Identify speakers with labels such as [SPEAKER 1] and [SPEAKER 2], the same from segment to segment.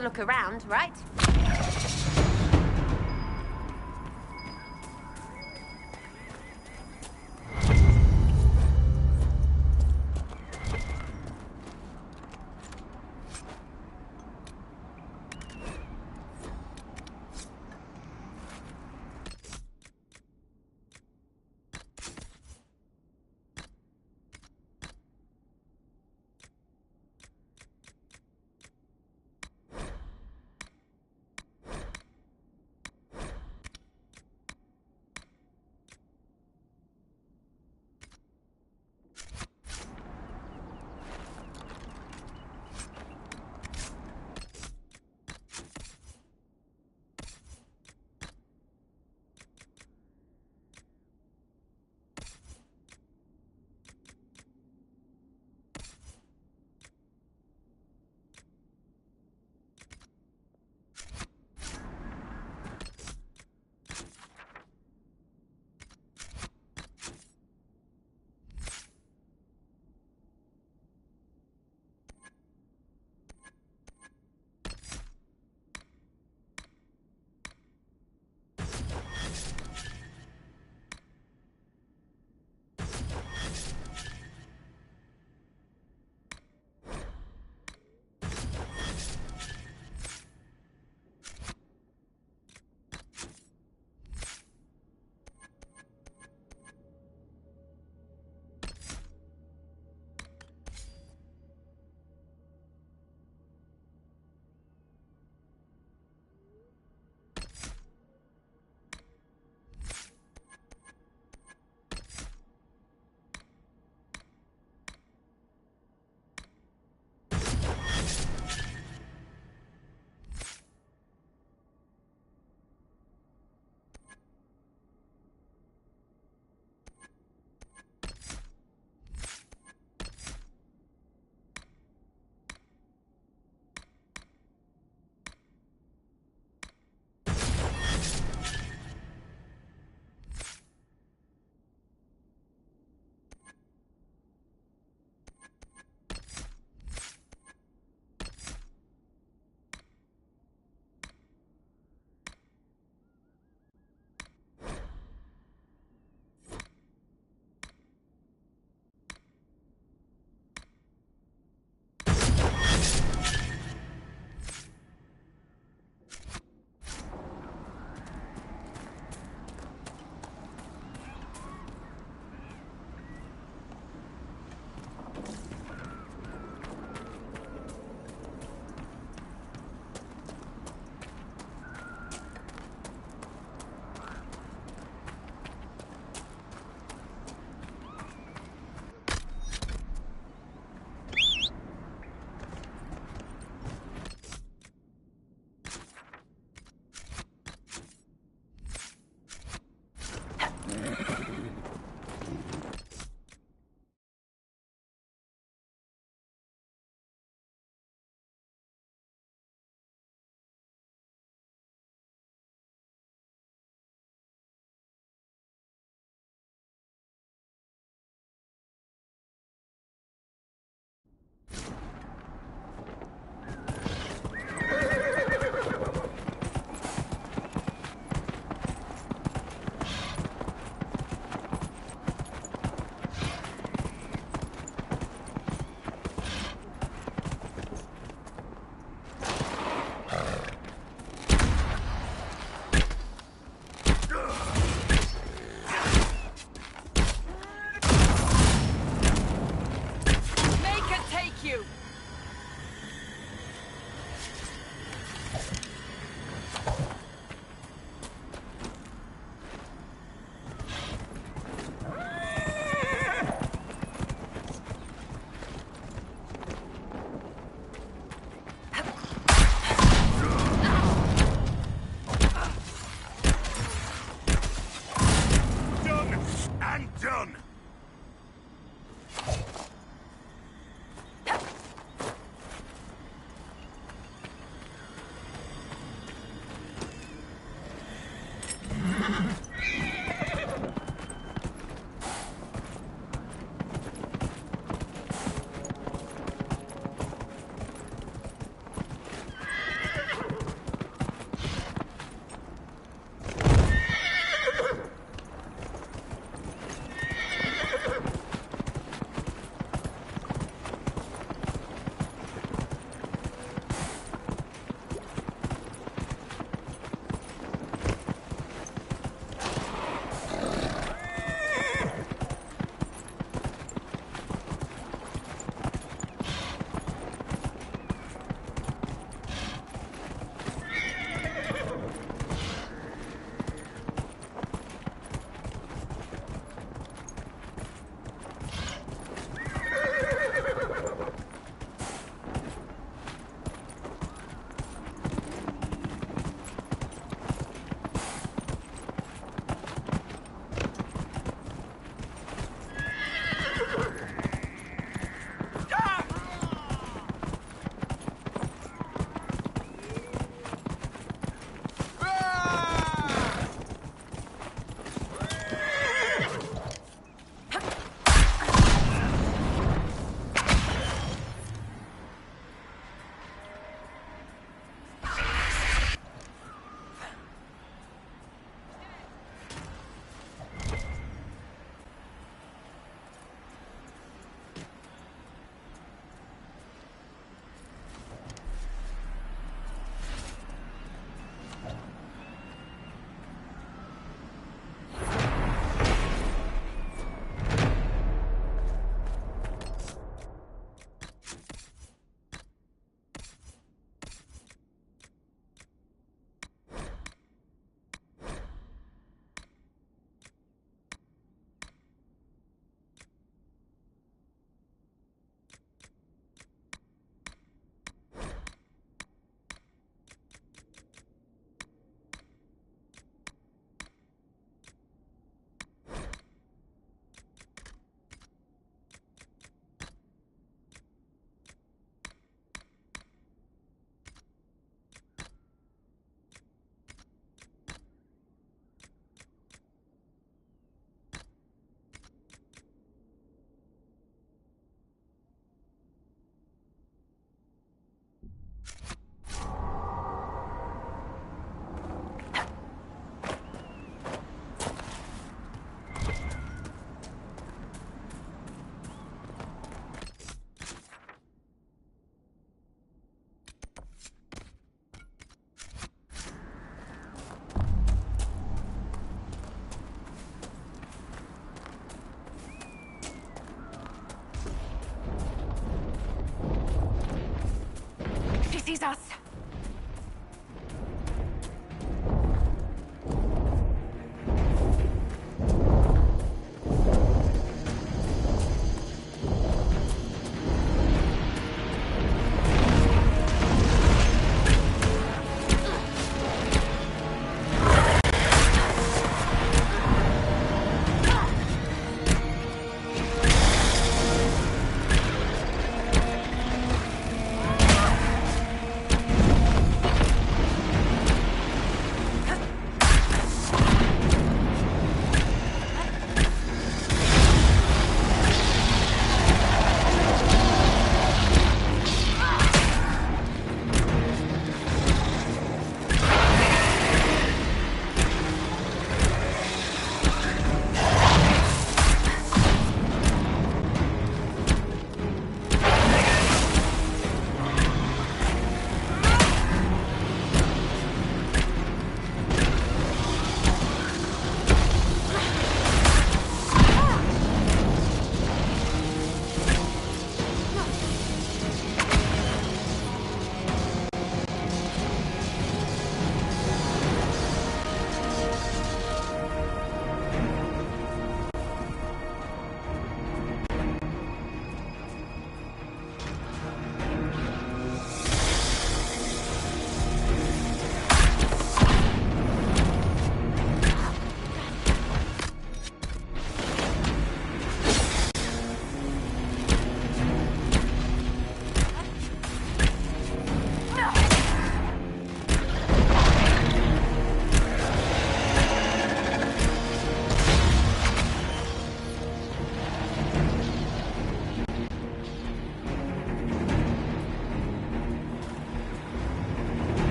[SPEAKER 1] a look around, right?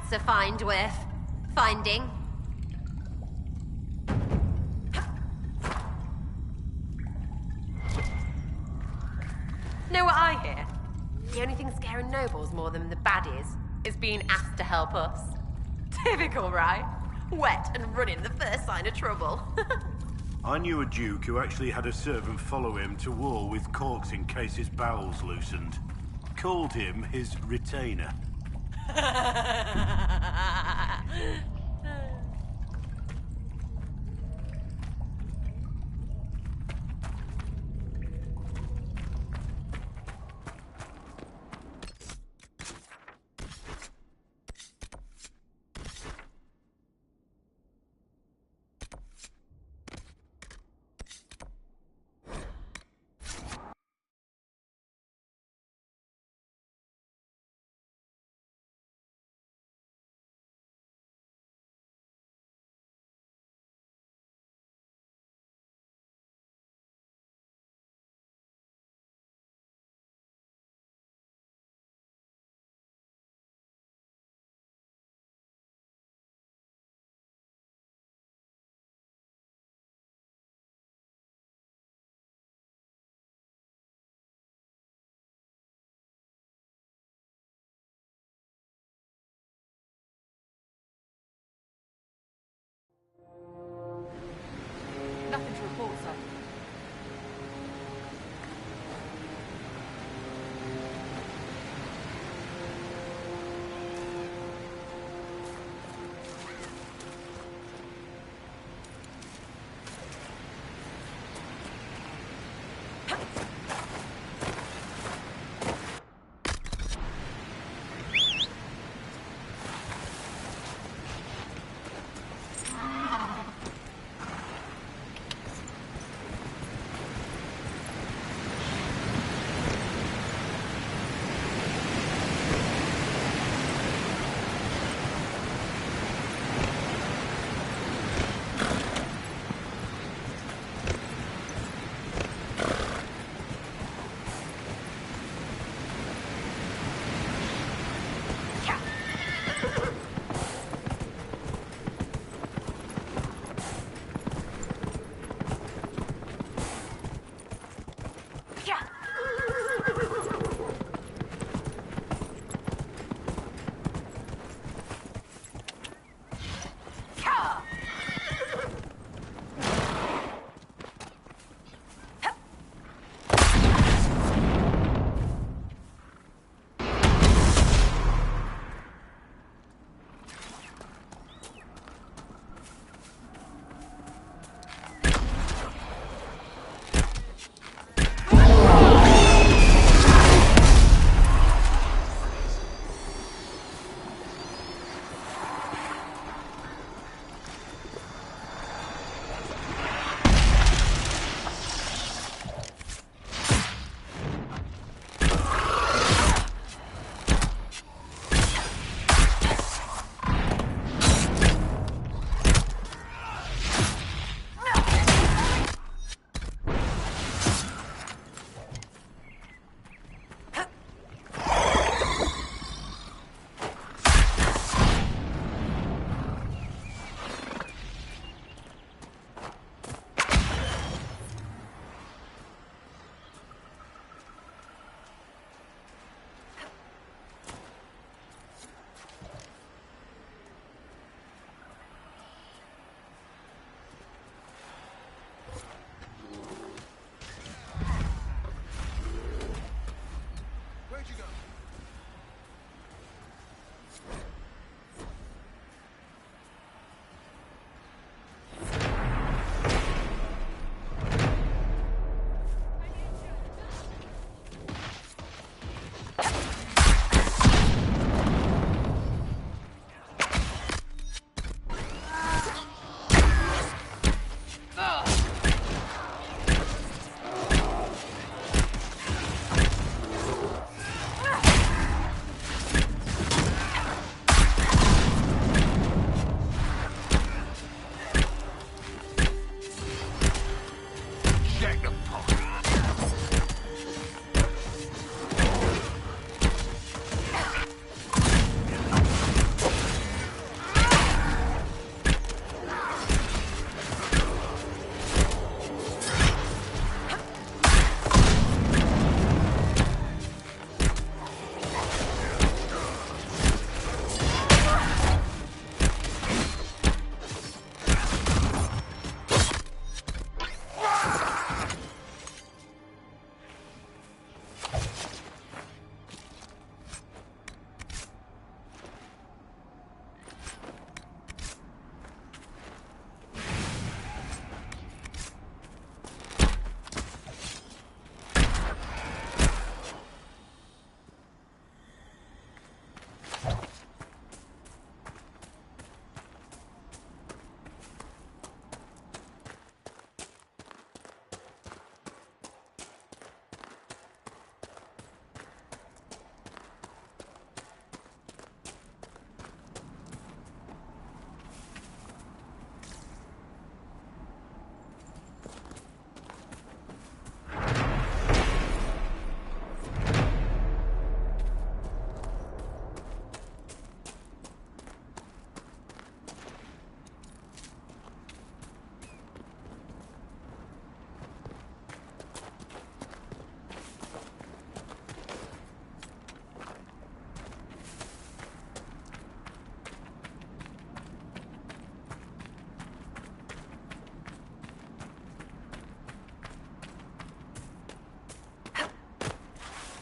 [SPEAKER 1] That's a find worth finding. Know what I hear? The only thing scaring nobles more than the baddies is being asked to help us. Typical, right? Wet and running the first sign of trouble.
[SPEAKER 2] I knew a duke who actually had a servant follow him to war with corks in case his bowels loosened. Called him his retainer.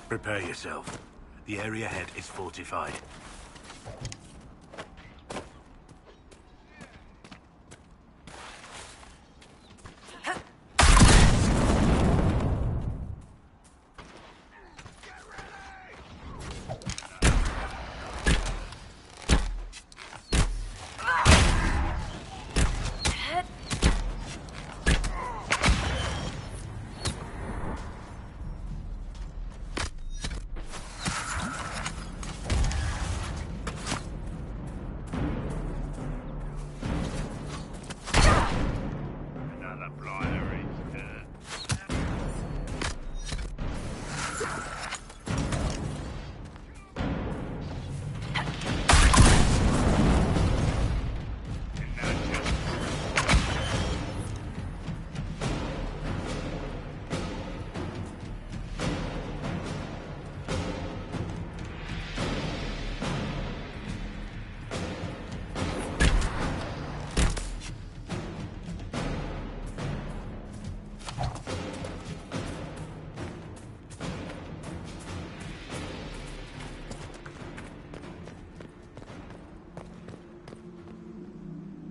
[SPEAKER 2] Prepare yourself. The area ahead is fortified.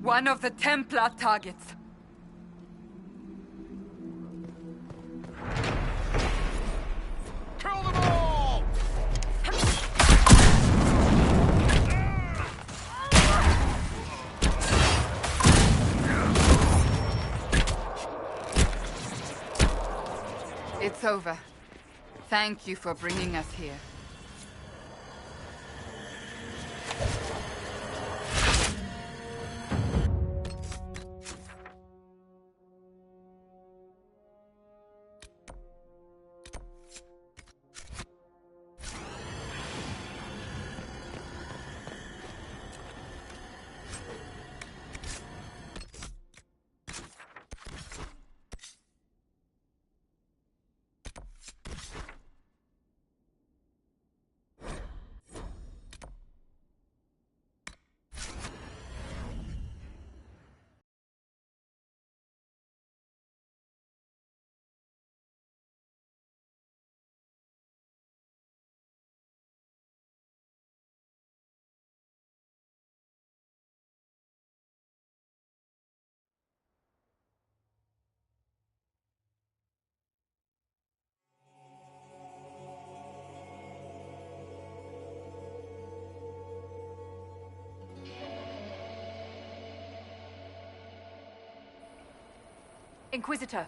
[SPEAKER 3] One of the Templar targets.
[SPEAKER 4] Kill them all!
[SPEAKER 3] It's over. Thank you for bringing us here.
[SPEAKER 1] Inquisitor.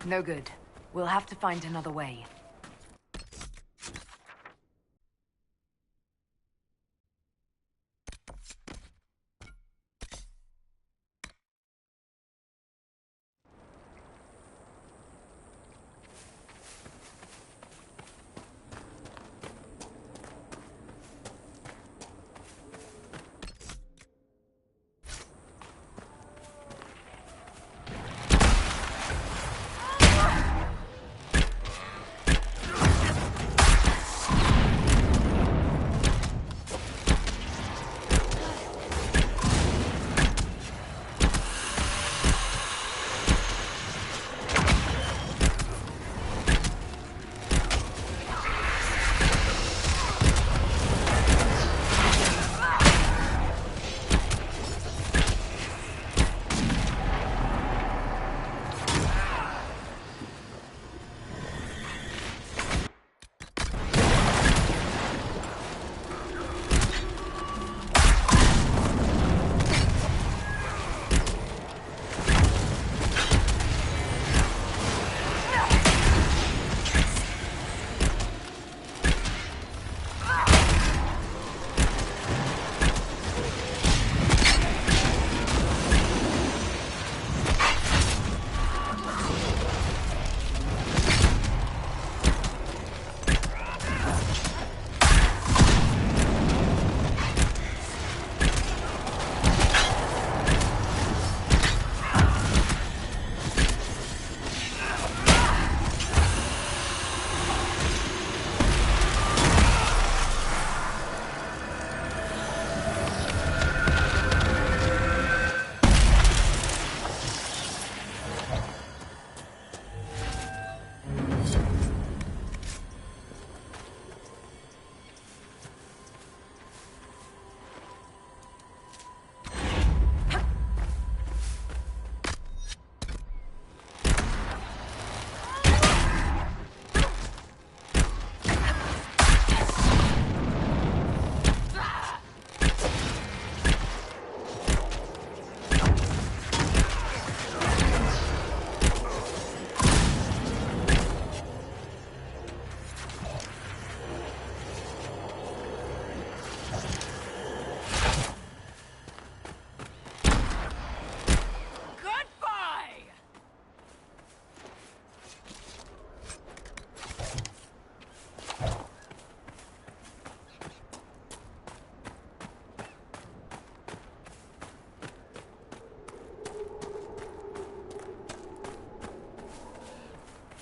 [SPEAKER 4] No good. We'll have to find another way.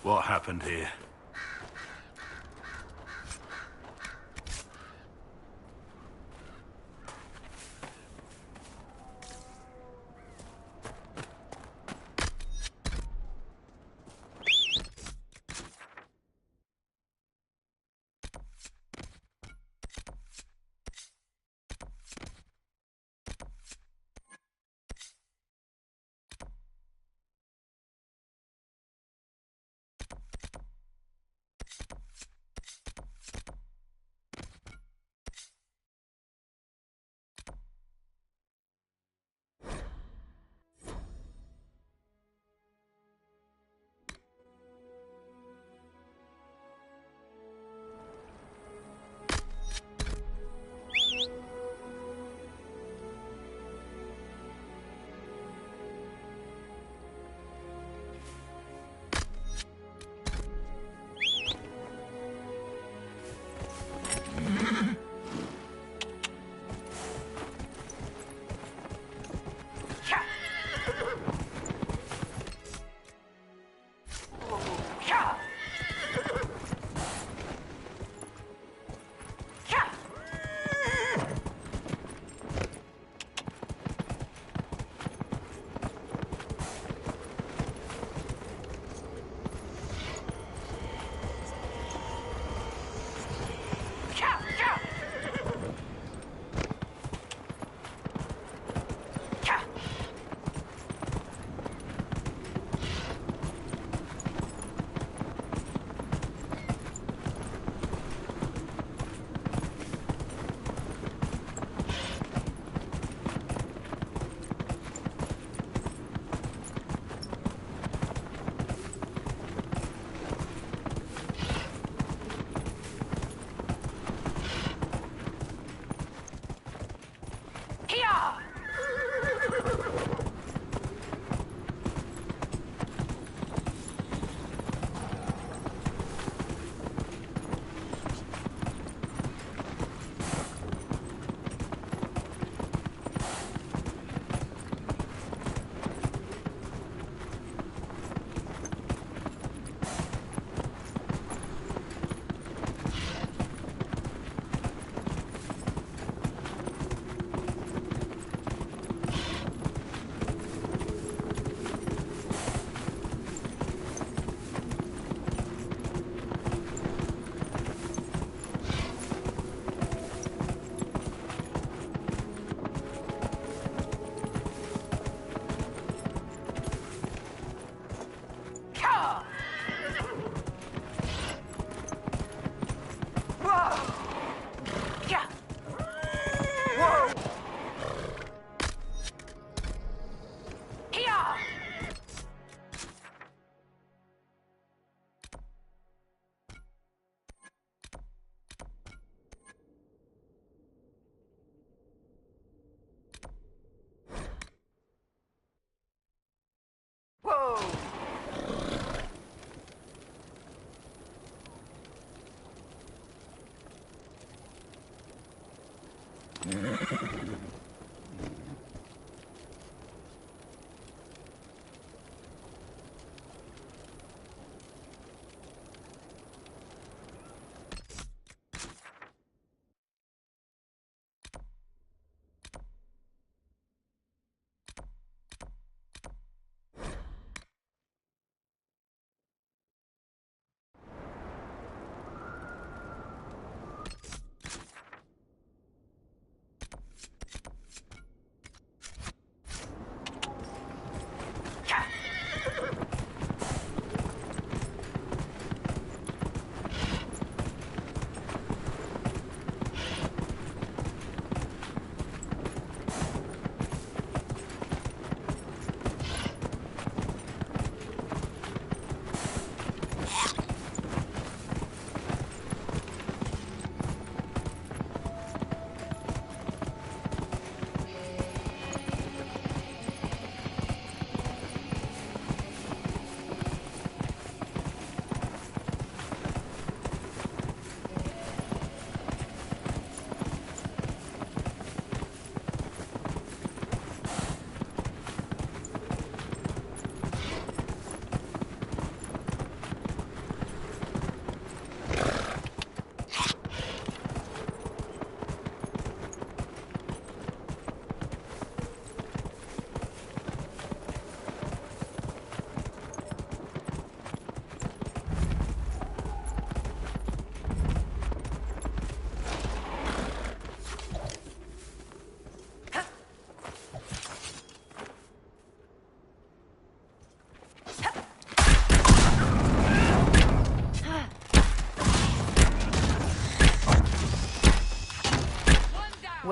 [SPEAKER 2] What happened here?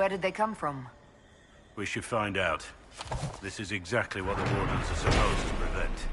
[SPEAKER 4] Where did they come from?
[SPEAKER 2] We should find out. This is exactly what the Wardens are supposed to prevent.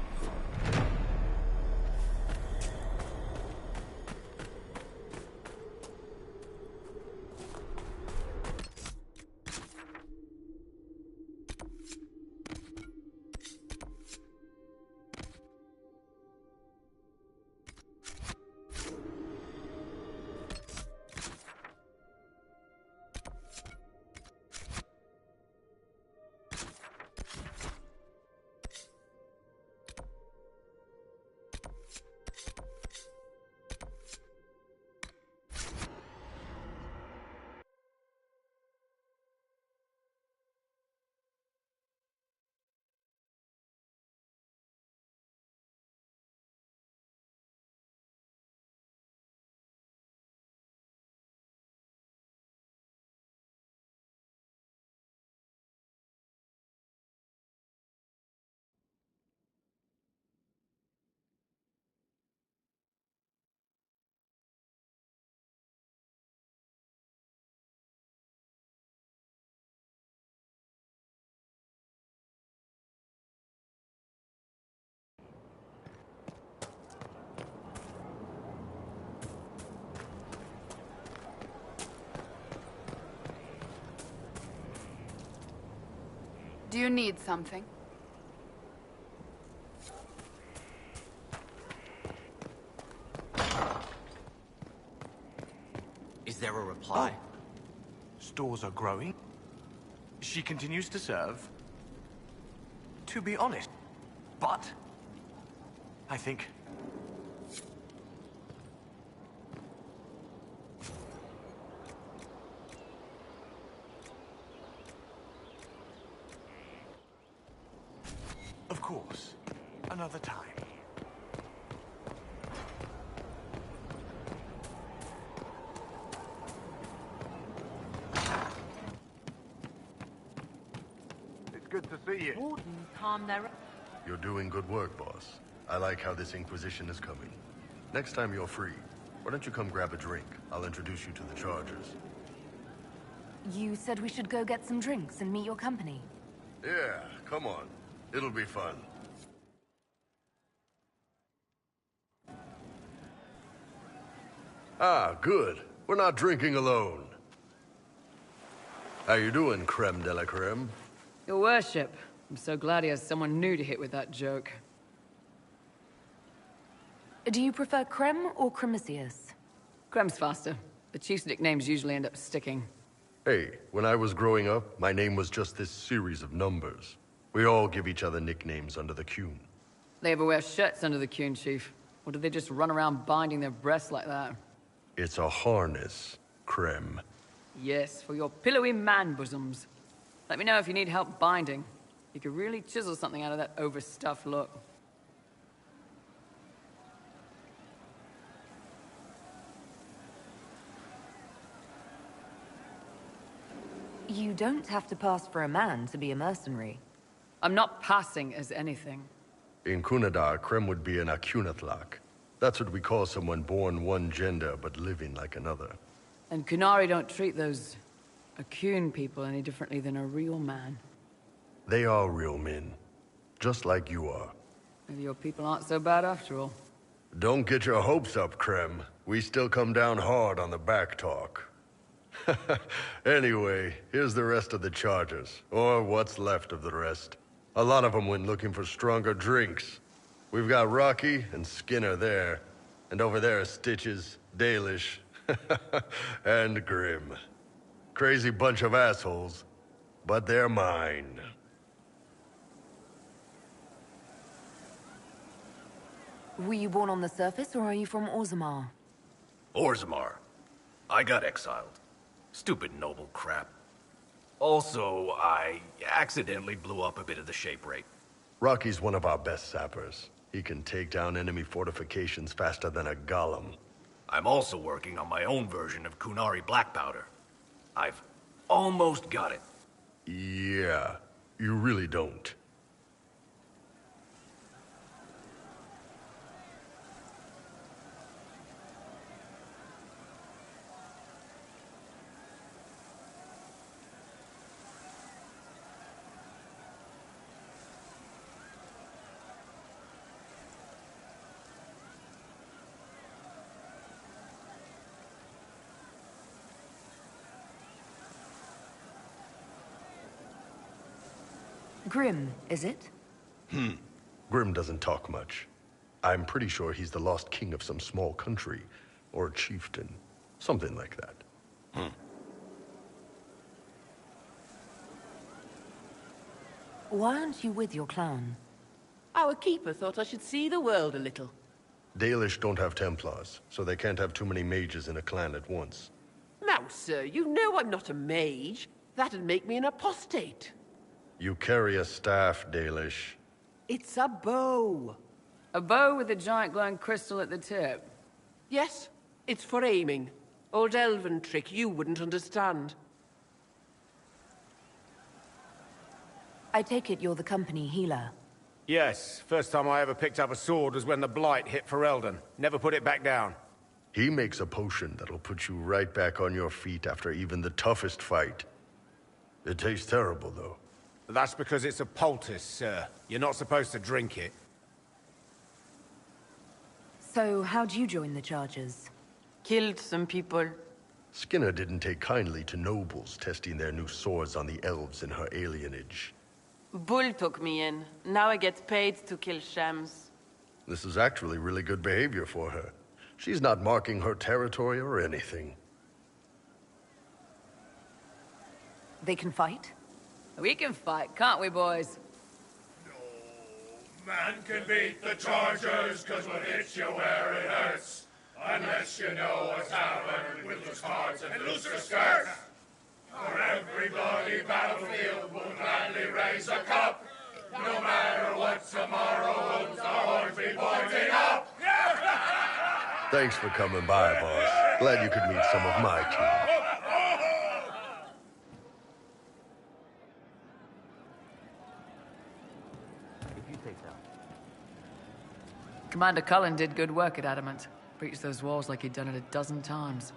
[SPEAKER 3] Do you need something?
[SPEAKER 5] Is there a reply?
[SPEAKER 6] Oh. Stores are growing. She continues to serve. To be honest, but I think of course, another time.
[SPEAKER 7] It's good to see you.
[SPEAKER 1] Wardens calm their...
[SPEAKER 8] You're doing good work, boss. I like how this Inquisition is coming. Next time you're free, why don't you come grab a drink? I'll introduce you to the Chargers.
[SPEAKER 4] You said we should go get some drinks and meet your company.
[SPEAKER 8] Yeah, come on. It'll be fun. Ah, good. We're not drinking alone. How you doing, creme de la creme?
[SPEAKER 9] Your worship. I'm so glad he has someone new to hit with that joke.
[SPEAKER 4] Do you prefer Creme or Cremisius?
[SPEAKER 9] Crem's faster. The chief's nicknames usually end up sticking.
[SPEAKER 8] Hey, when I was growing up, my name was just this series of numbers. We all give each other nicknames under the Qun.
[SPEAKER 9] They ever wear shirts under the Qun, Chief? Or do they just run around binding their breasts like that?
[SPEAKER 8] It's a harness, Krem.
[SPEAKER 9] Yes, for your pillowy man bosoms. Let me know if you need help binding. You could really chisel something out of that overstuffed look.
[SPEAKER 4] You don't have to pass for a man to be a mercenary.
[SPEAKER 9] I'm not passing as anything.
[SPEAKER 8] In Kunadar, Krem would be an Akunathlak. That's what we call someone born one gender but living like another.
[SPEAKER 9] And Kunari don't treat those Akun people any differently than a real man.
[SPEAKER 8] They are real men, just like you are.
[SPEAKER 9] Maybe your people aren't so bad after all.
[SPEAKER 8] Don't get your hopes up, Krem. We still come down hard on the back talk. Anyway, here's the rest of the charges, or what's left of the rest. A lot of them went looking for stronger drinks. We've got Rocky and Skinner there, and over there are Stitches, Dalish, and Grim. Crazy bunch of assholes, but they're mine.
[SPEAKER 4] Were you born on the surface, or are you from Orzammar?
[SPEAKER 10] Orzammar. I got exiled. Stupid noble crap. Also, I accidentally blew up a bit of the shape rate.
[SPEAKER 8] Rocky's one of our best sappers. He can take down enemy fortifications faster than a golem.
[SPEAKER 10] I'm also working on my own version of Kunari black powder. I've almost got it.
[SPEAKER 8] Yeah, you really don't.
[SPEAKER 4] Grim, is it?
[SPEAKER 8] Grim doesn't talk much. I'm pretty sure he's the lost king of some small country, or a chieftain. Something like that.
[SPEAKER 4] Why aren't you with your clown?
[SPEAKER 11] Our keeper thought I should see the world a little.
[SPEAKER 8] Dalish don't have Templars, so they can't have too many mages in a clan at once.
[SPEAKER 11] Now, sir, you know I'm not a mage. That'd make me an apostate.
[SPEAKER 8] You carry a staff, Dalish.
[SPEAKER 11] It's a bow.
[SPEAKER 9] A bow with a giant glowing crystal at the tip.
[SPEAKER 11] Yes, it's for aiming. Old elven trick you wouldn't understand.
[SPEAKER 4] I take it you're the company healer.
[SPEAKER 12] Yes, first time I ever picked up a sword was when the Blight hit Ferelden. Never put it back down.
[SPEAKER 8] He makes a potion that'll put you right back on your feet after even the toughest fight. It tastes terrible, though.
[SPEAKER 12] That's because it's a poultice, sir. You're not supposed to drink it.
[SPEAKER 4] So, how'd you join the Chargers?
[SPEAKER 11] Killed some people.
[SPEAKER 8] Skinner didn't take kindly to nobles testing their new swords on the elves in her alienage.
[SPEAKER 11] Bull took me in. Now I get paid to kill shams.
[SPEAKER 8] This is actually really good behavior for her. She's not marking her territory or anything.
[SPEAKER 4] They can fight?
[SPEAKER 9] We can fight, can't we, boys?
[SPEAKER 13] No man can beat the Chargers, cause what hits you where it hurts. Unless you know a tavern with loose cards and looser skirts. For every bloody battlefield will gladly raise a cup. No matter what tomorrow holds, the horns be pointing up.
[SPEAKER 8] Thanks for coming by, boss. Glad you could meet some of my kin.
[SPEAKER 9] Commander Cullen did good work at Adamant. Breached those walls like he'd done it a dozen times.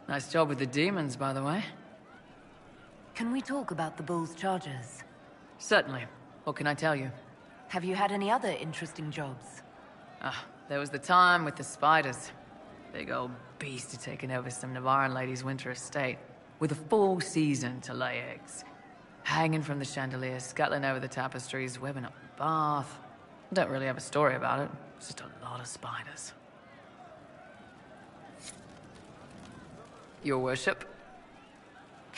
[SPEAKER 9] Nice job with the demons, by the way.
[SPEAKER 4] Can we talk about the Bull's Chargers?
[SPEAKER 9] Certainly. What can I tell you?
[SPEAKER 4] Have you had any other interesting jobs?
[SPEAKER 9] There was the time with the spiders. Big old beast had taken over some Navarran lady's winter estate, with a full season to lay eggs. Hanging from the chandeliers, scuttling over the tapestries, webbing up the bath. Don't really have a story about it. It's just a lot of spiders. Your worship?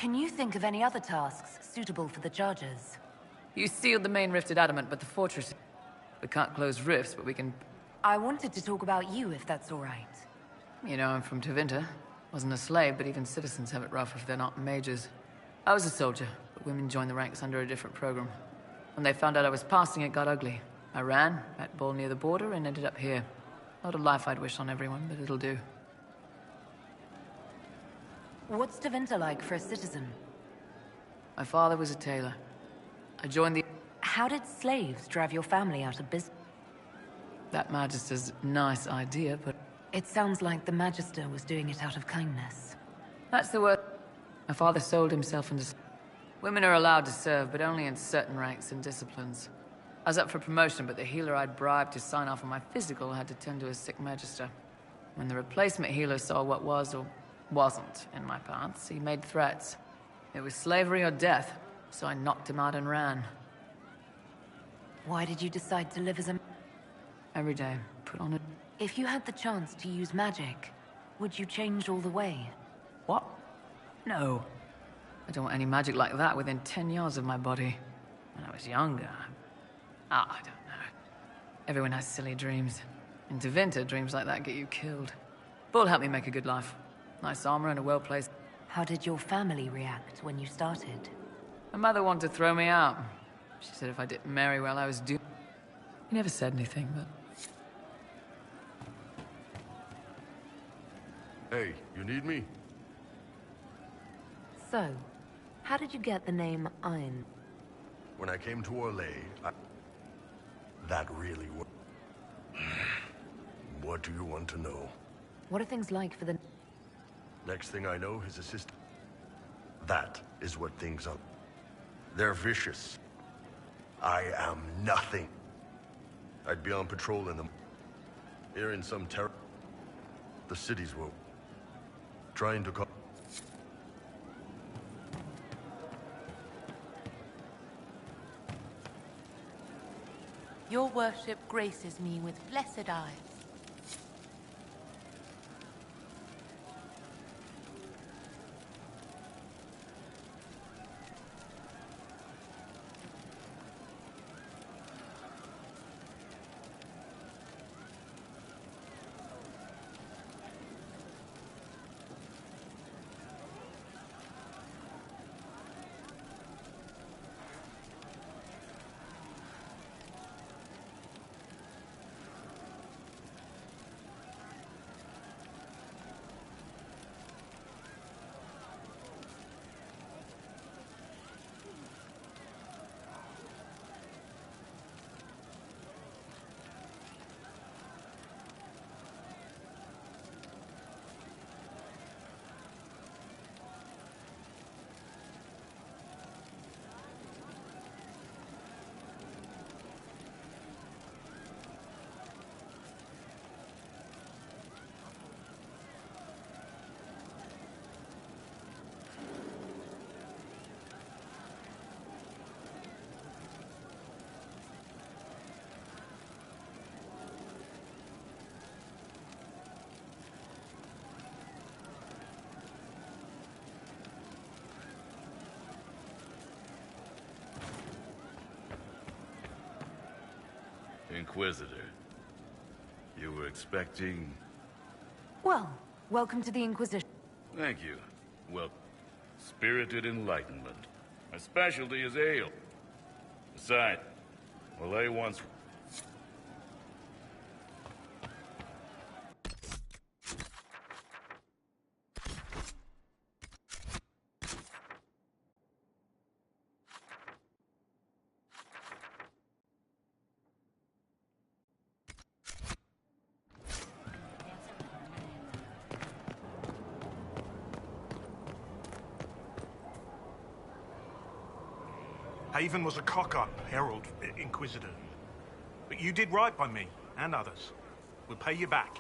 [SPEAKER 4] Can you think of any other tasks suitable for the Chargers?
[SPEAKER 9] You sealed the main rifted adamant, but the fortress... We can't close rifts, but we can...
[SPEAKER 4] I wanted to talk about you, if that's all right.
[SPEAKER 9] You know, I'm from Tevinter. Wasn't a slave, but even citizens have it rough if they're not mages. I was a soldier, but women joined the ranks under a different program. When they found out I was passing, it got ugly. I ran, met Bull near the border, and ended up here. Not a life I'd wish on everyone, but it'll do.
[SPEAKER 4] What's Tevinter like for a citizen?
[SPEAKER 9] My father was a tailor. I joined the...
[SPEAKER 4] How did slaves drive your family out of business?
[SPEAKER 9] That Magister's nice idea, but...
[SPEAKER 4] It sounds like the Magister was doing it out of kindness.
[SPEAKER 9] That's the word. My father sold himself into... Women are allowed to serve, but only in certain ranks and disciplines. I was up for promotion, but the healer I'd bribed to sign off on my physical had to tend to a sick Magister. When the replacement healer saw what was or wasn't in my pants, he made threats. It was slavery or death, so I knocked him out and ran.
[SPEAKER 4] Why did you decide to live as a...
[SPEAKER 9] Every day, put on a...
[SPEAKER 4] If you had the chance to use magic, would you change all the way?
[SPEAKER 9] What? No. I don't want any magic like that within 10 yards of my body. When I was younger... I don't know. Everyone has silly dreams. In Tevinter, dreams like that get you killed. Bull helped me make a good life. Nice armor and a well-placed...
[SPEAKER 4] How did your family react when you started?
[SPEAKER 9] My mother wanted to throw me out. She said if I didn't marry well, I was doomed. He never said anything, but...
[SPEAKER 8] Hey, you need me?
[SPEAKER 4] So, how did you get the name Ein?
[SPEAKER 8] When I came to Orlais, that really worked. What do you want to know?
[SPEAKER 4] What are things like for the...
[SPEAKER 8] Next thing I know, his assistant... That is what things are. They're vicious. I am nothing. I'd be on patrol in them. Here in some terror... The cities were... Trying to call...
[SPEAKER 1] Your worship graces me with blessed eyes.
[SPEAKER 10] Inquisitor. You were expecting...
[SPEAKER 4] Well, welcome to the Inquisition.
[SPEAKER 10] Thank you. Well, spirited enlightenment. My specialty is ale. Besides, Orlais once...
[SPEAKER 14] Haven was a cock-up, Herald, Inquisitor. But you did right by me, and others. We'll pay you back.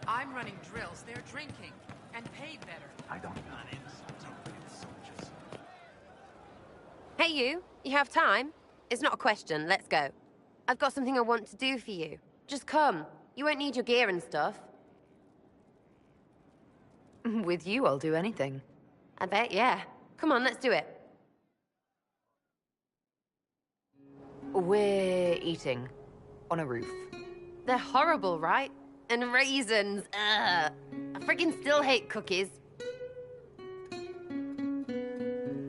[SPEAKER 3] I'm running drills, they're drinking, and paid better.
[SPEAKER 6] I don't got it. Soldiers.
[SPEAKER 1] Hey you have time? It's not a question, let's go. I've got something I want to do for you. Just come. You won't need your gear and stuff.
[SPEAKER 4] With you, I'll do anything.
[SPEAKER 1] I bet, yeah. Come on, let's do it.
[SPEAKER 4] We're eating on a roof.
[SPEAKER 1] They're horrible, right? And raisins, ugh. I freaking still hate cookies.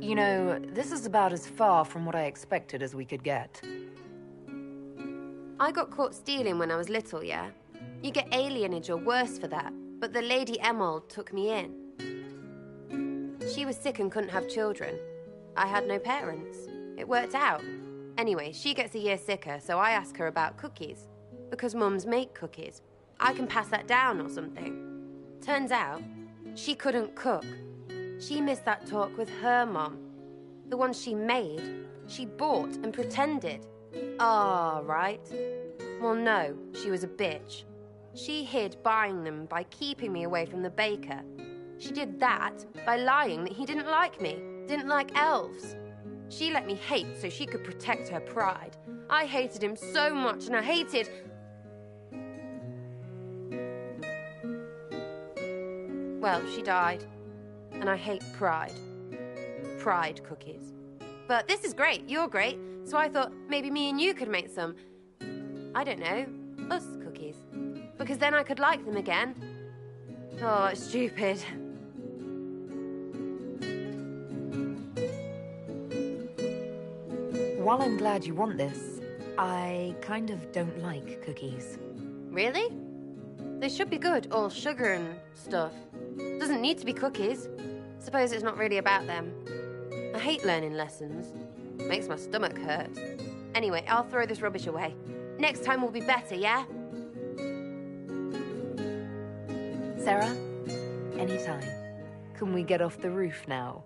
[SPEAKER 4] You know, this is about as far from what I expected as we could get.
[SPEAKER 1] I got caught stealing when I was little, yeah? You get alienage or worse for that, but the Lady Emerald took me in. She was sick and couldn't have children. I had no parents. It worked out. Anyway, she gets a year sicker, so I ask her about cookies. Because mums make cookies. I can pass that down or something. Turns out, she couldn't cook. She missed that talk with her mom. The one she made, she bought and pretended. Ah, right. Well, no, she was a bitch. She hid buying them by keeping me away from the baker. She did that by lying that he didn't like me, didn't like elves. She let me hate so she could protect her pride. I hated him so much, and I hated... Well, she died. And I hate pride. Pride cookies. But this is great, you're great, so I thought maybe me and you could make some, I don't know, us cookies. Because then I could like them again. Oh, it's stupid.
[SPEAKER 4] While I'm glad you want this, I kind of don't like cookies.
[SPEAKER 1] Really? They should be good, all sugar and stuff. Doesn't need to be cookies. Suppose it's not really about them. I hate learning lessons. Makes my stomach hurt. Anyway, I'll throw this rubbish away. Next time will be better, yeah?
[SPEAKER 4] Sarah, anytime. Can we get off the roof now?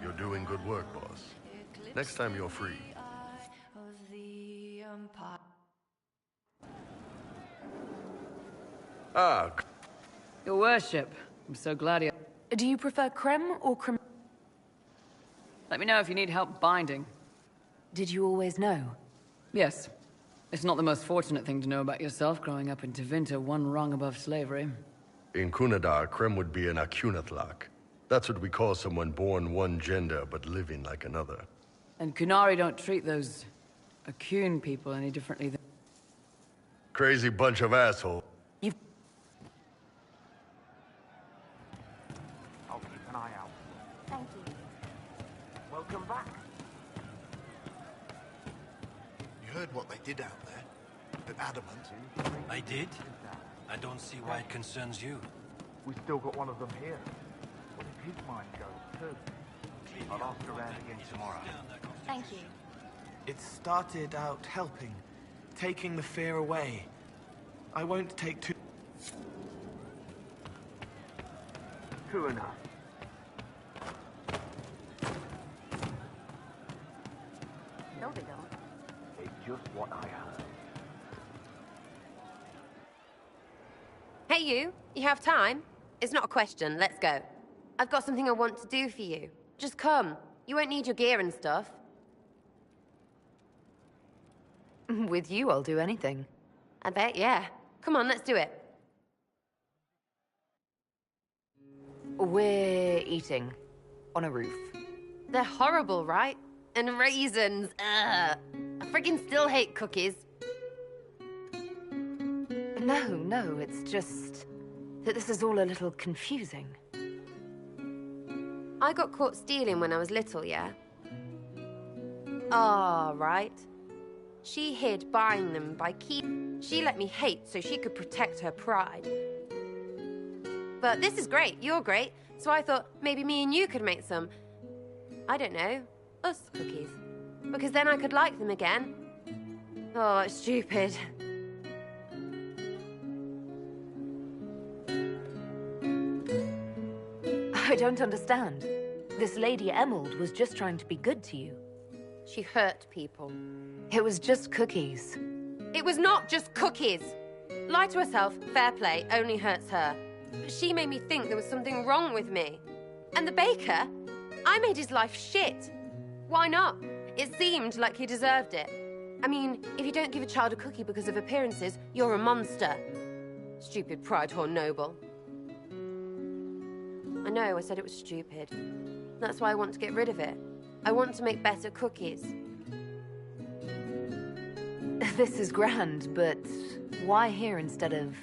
[SPEAKER 8] You're doing good work, boss. Next time you're free. Ah.
[SPEAKER 9] Your worship, I'm so glad you...
[SPEAKER 4] Do you prefer creme or creme?
[SPEAKER 9] Let me know if you need help binding.
[SPEAKER 4] Did you always know?
[SPEAKER 9] Yes. It's not the most fortunate thing to know about yourself, growing up in Tevinter, one rung above slavery.
[SPEAKER 8] In Kunadar, creme would be an Akunatlak. That's what we call someone born one gender but living like another.
[SPEAKER 9] And Kunari don't treat those Akun people any differently than...
[SPEAKER 8] Crazy bunch of assholes.
[SPEAKER 7] I'll keep an eye out.
[SPEAKER 1] Thank you.
[SPEAKER 7] Welcome back.
[SPEAKER 15] You heard what they did out there? At Adamant?
[SPEAKER 10] I did? I don't see why it concerns you.
[SPEAKER 7] We still got one of them here. What if his mind goes too? I'll ask around again tomorrow.
[SPEAKER 16] Thank you.
[SPEAKER 6] It started out helping, taking the fear away. I won't take too...
[SPEAKER 7] True enough.
[SPEAKER 1] No, they don't.
[SPEAKER 7] It's just what I heard.
[SPEAKER 1] Hey you have time? It's not a question, let's go. I've got something I want to do for you. Just come. You won't need your gear and stuff.
[SPEAKER 4] With you, I'll do anything.
[SPEAKER 1] I bet, yeah. Come on, let's do it.
[SPEAKER 4] We're eating on a roof.
[SPEAKER 1] They're horrible, right? And raisins, ugh. I freaking still hate cookies.
[SPEAKER 4] No, it's just that this is all a little confusing.
[SPEAKER 1] I got caught stealing when I was little, yeah? Ah, right. She hid buying them by She let me hate so she could protect her pride. But this is great, you're great, so I thought maybe me and you could make some, I don't know, us cookies. Because then I could like them again. Oh, it's stupid.
[SPEAKER 4] I don't understand. This Lady Emerald was just trying to be good to you.
[SPEAKER 1] She hurt people.
[SPEAKER 4] It was just cookies.
[SPEAKER 1] It was not just cookies. Lie to herself, fair play, only hurts her. But she made me think there was something wrong with me. And the baker? I made his life shit. Why not? It seemed like he deserved it. I mean, if you don't give a child a cookie because of appearances, you're a monster. Stupid pride whore noble. I know, I said it was stupid. That's why I want to get rid of it. I want to make better cookies.
[SPEAKER 4] This is grand, but why here instead of,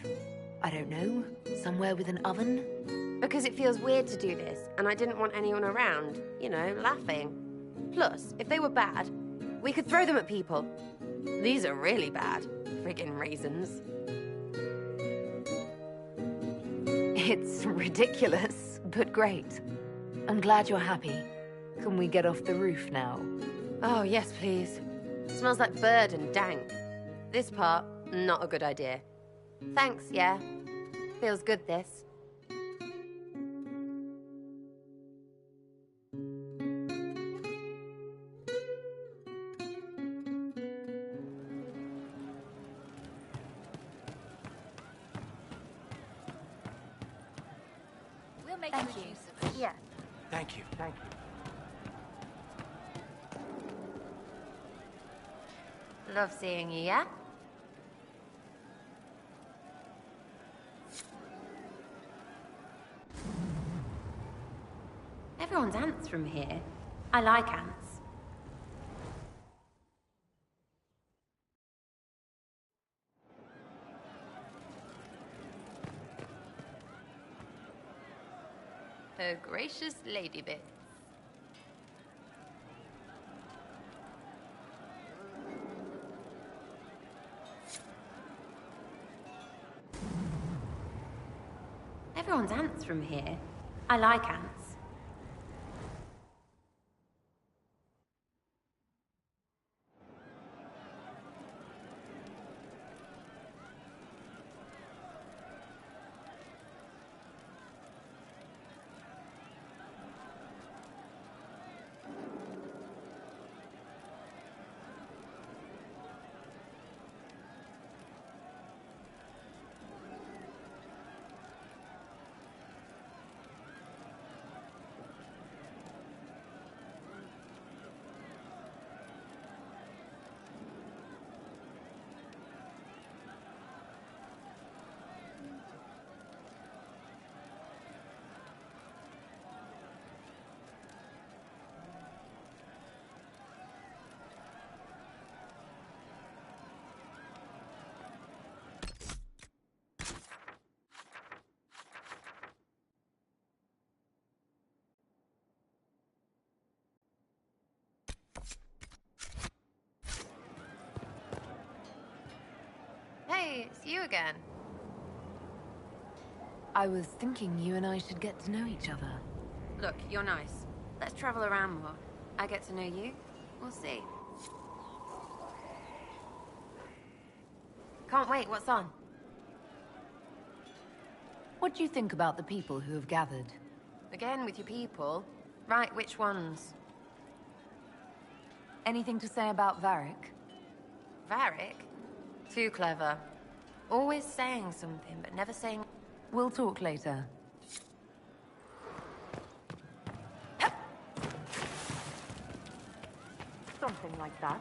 [SPEAKER 4] I don't know, somewhere with an oven?
[SPEAKER 1] Because it feels weird to do this, and I didn't want anyone around, you know, laughing. Plus, if they were bad, we could throw them at people. These are really bad. Friggin' raisins.
[SPEAKER 4] It's ridiculous, but great. I'm glad you're happy. Can we get off the roof now?
[SPEAKER 1] Oh, yes, please. Smells like bird and dank. This part, not a good idea. Thanks, yeah. Feels good, this.
[SPEAKER 4] We'll make
[SPEAKER 1] Thank
[SPEAKER 4] good
[SPEAKER 1] you.
[SPEAKER 4] use of it.
[SPEAKER 1] Yeah.
[SPEAKER 6] Thank you. Thank you.
[SPEAKER 1] Love seeing you, yeah? Everyone's ants from here. I like ants. Oh, gracious lady bits. Everyone's ants from here. I like ants. Hey, it's you again.
[SPEAKER 4] I was thinking you and I should get to know each other.
[SPEAKER 1] Look, you're nice. Let's travel around more. I get to know you. We'll see. Can't wait, what's on?
[SPEAKER 4] What do you think about the people who have gathered?
[SPEAKER 1] Again with your people? Right, which ones?
[SPEAKER 4] Anything to say about Varric?
[SPEAKER 1] Varric? Too clever. Always saying something, but never saying...
[SPEAKER 4] We'll talk later. Something like that.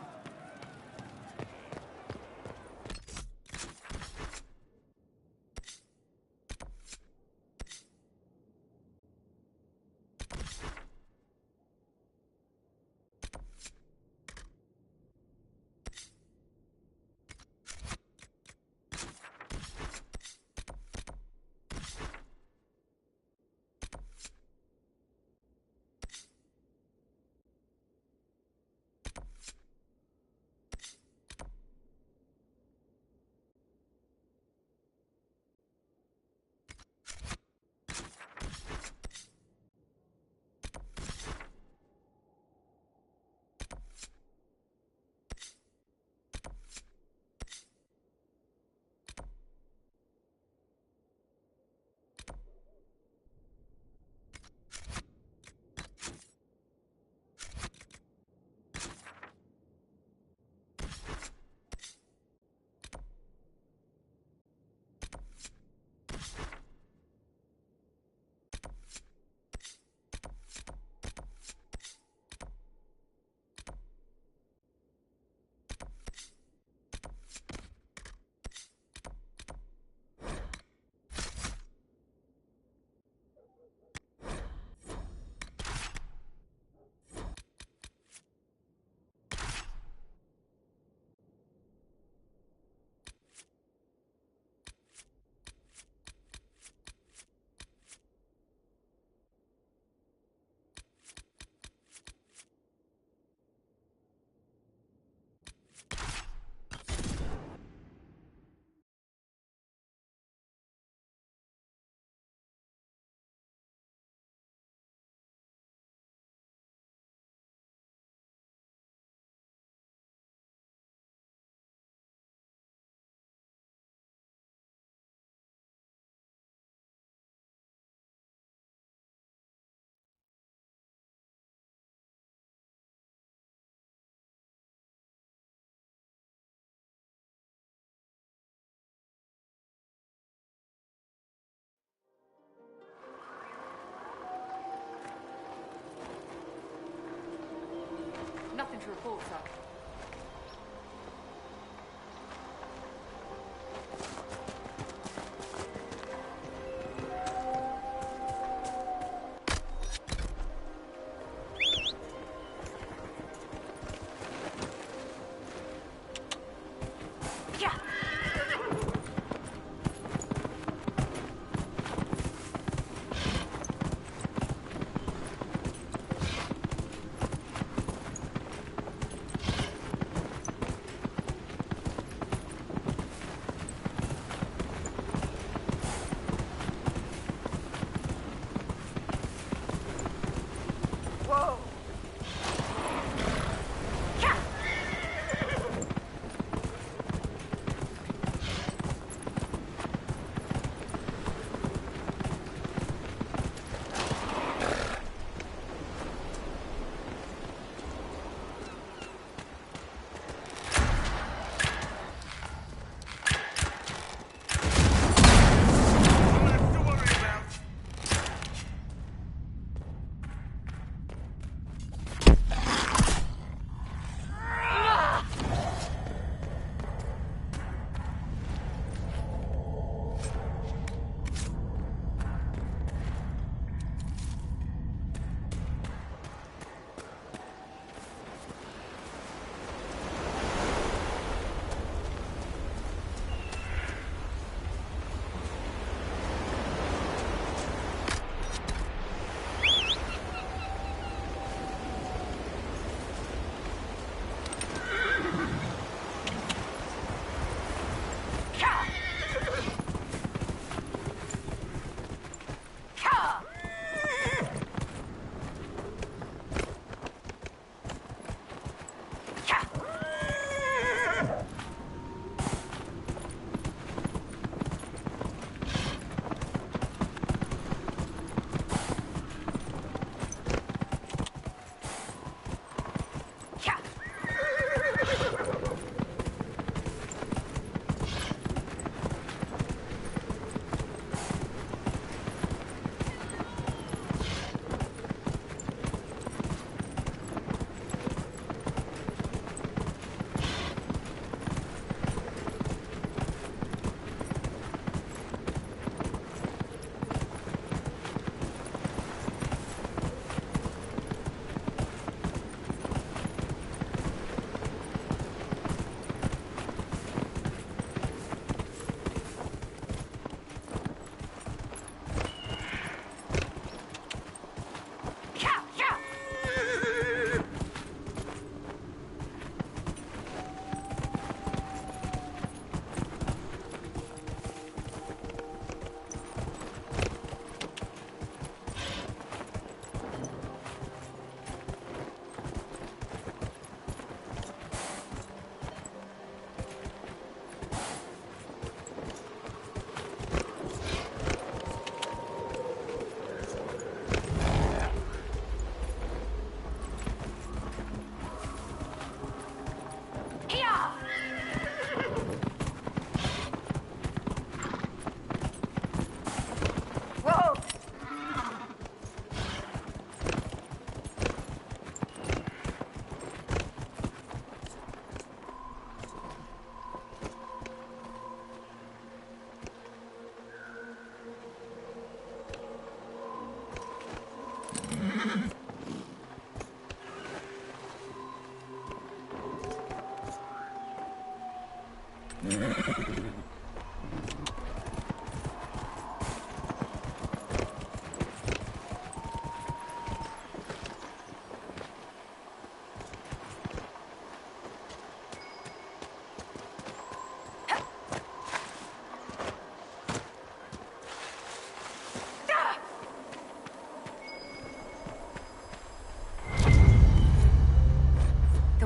[SPEAKER 4] thought so.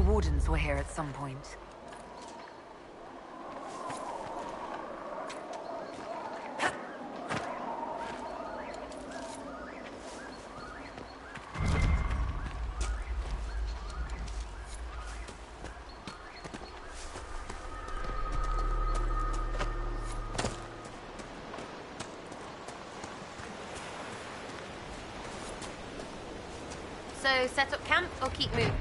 [SPEAKER 4] Wardens were here at some point.
[SPEAKER 1] So set up camp or keep moving?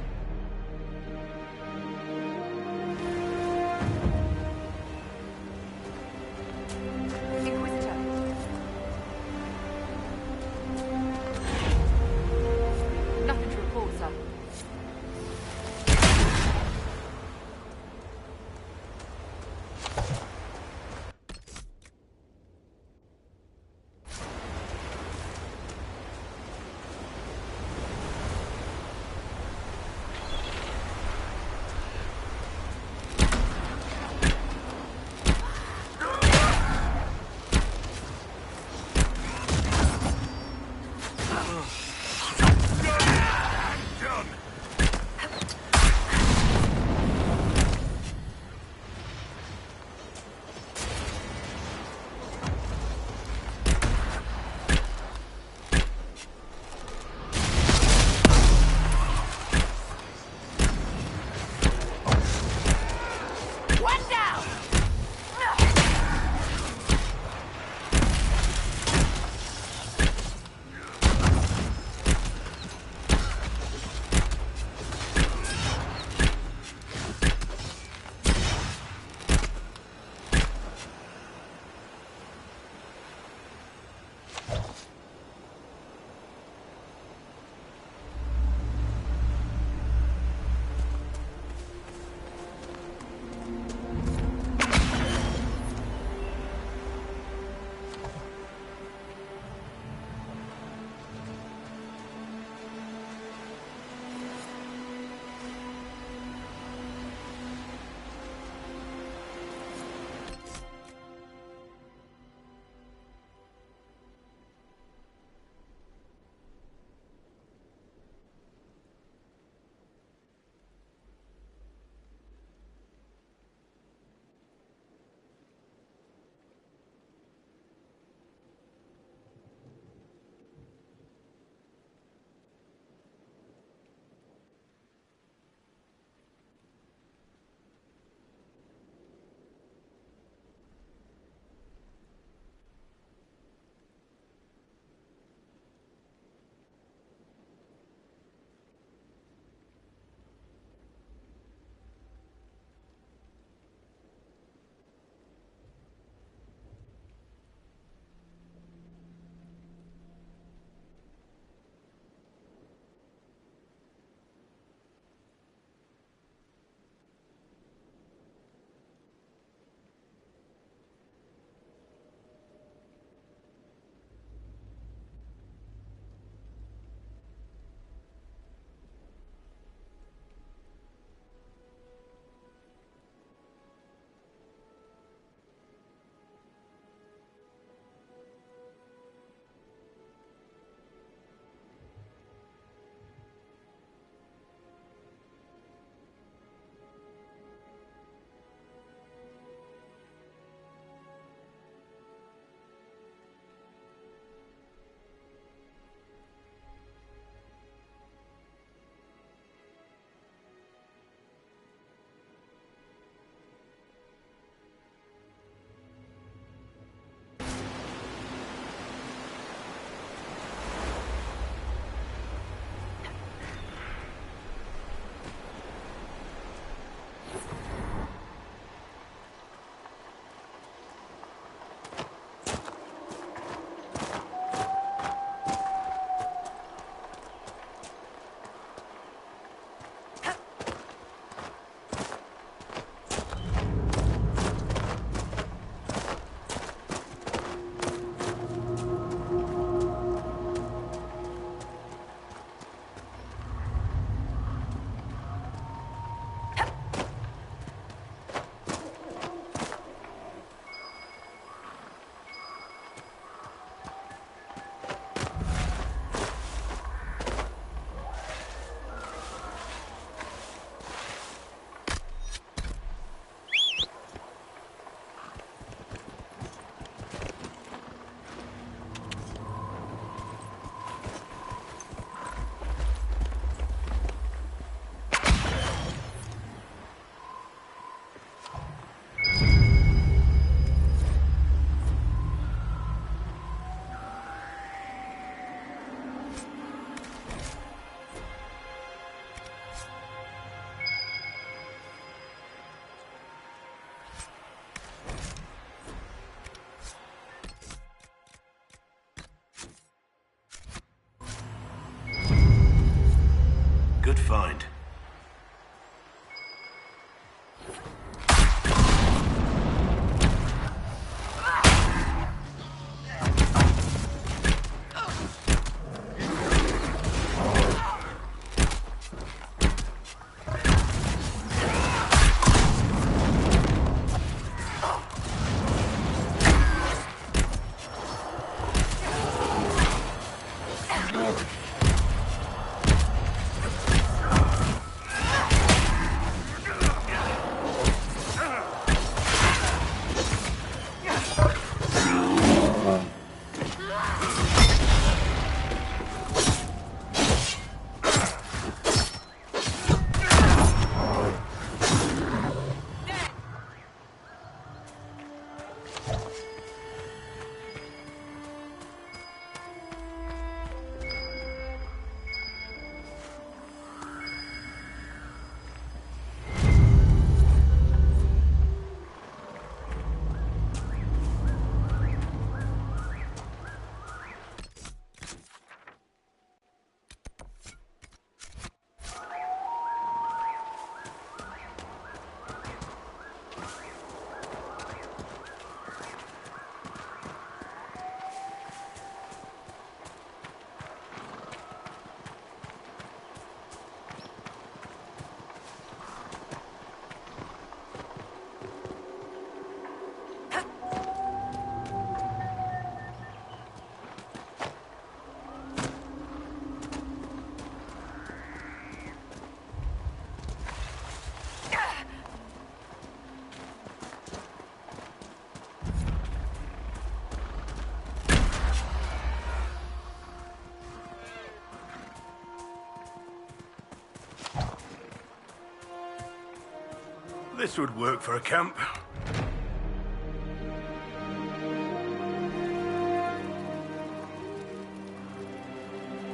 [SPEAKER 2] This would work for a camp.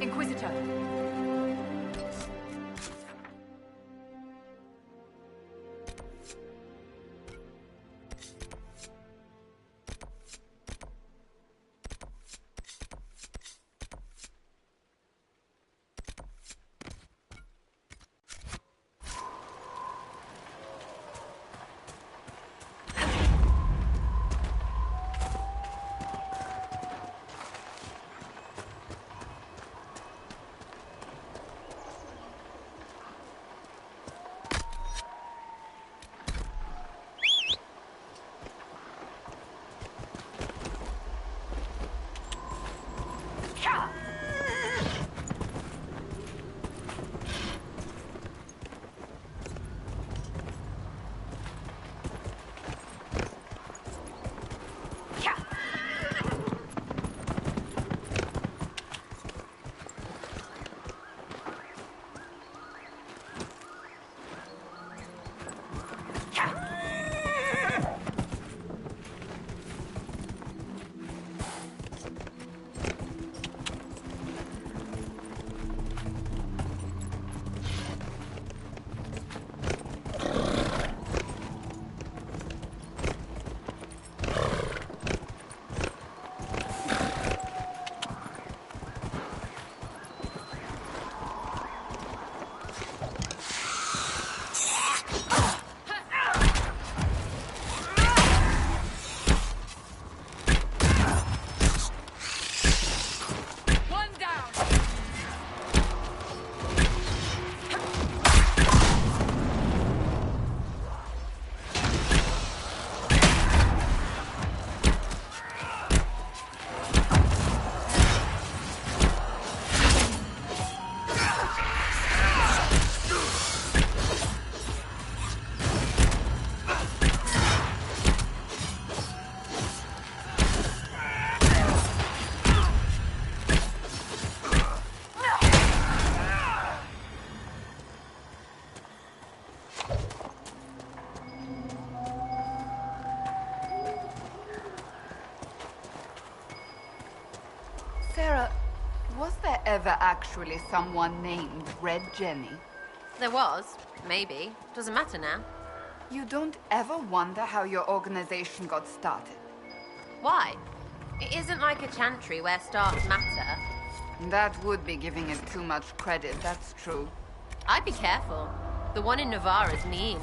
[SPEAKER 4] Inquisitor.
[SPEAKER 3] Sarah, was there ever actually someone named Red Jenny?
[SPEAKER 1] There was. Maybe. Doesn't matter now.
[SPEAKER 3] You don't ever wonder how your organization got started?
[SPEAKER 1] Why? It isn't like a chantry where starts matter.
[SPEAKER 3] That would be giving it too much credit, that's true.
[SPEAKER 1] I'd be careful. The one in Navarra's mean.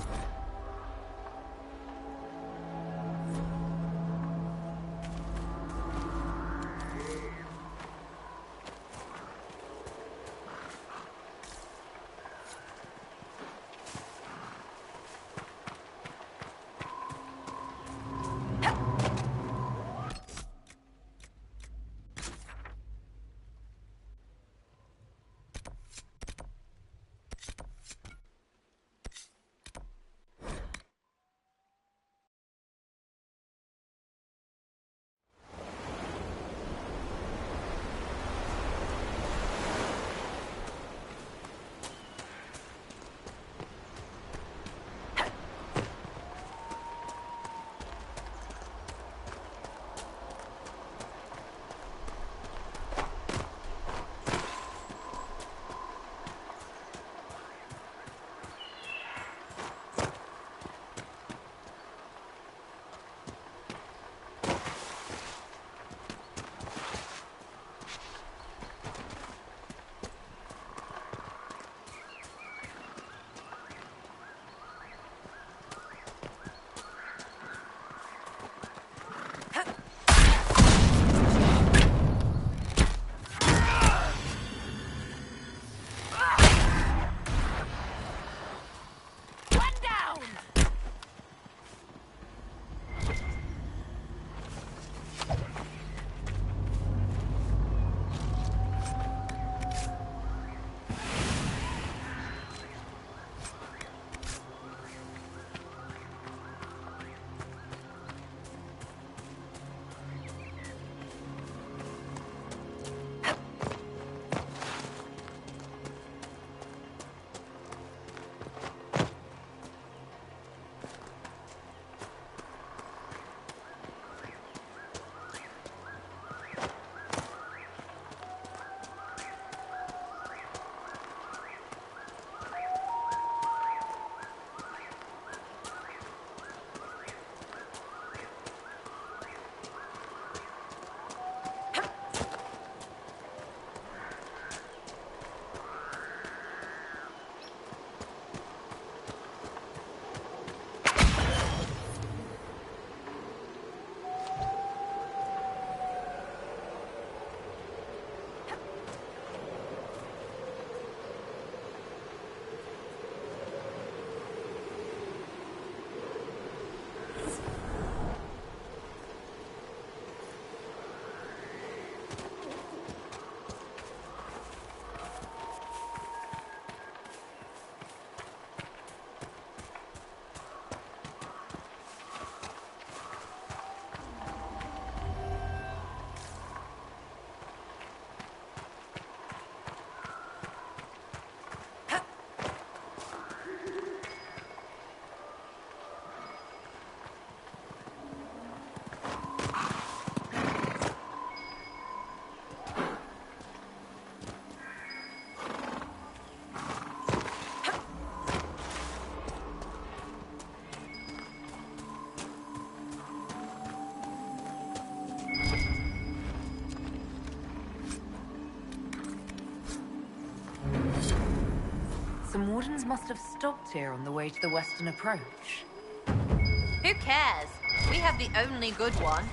[SPEAKER 4] wardens must have stopped here on the way to the western approach.
[SPEAKER 1] Who cares? We have the only good one.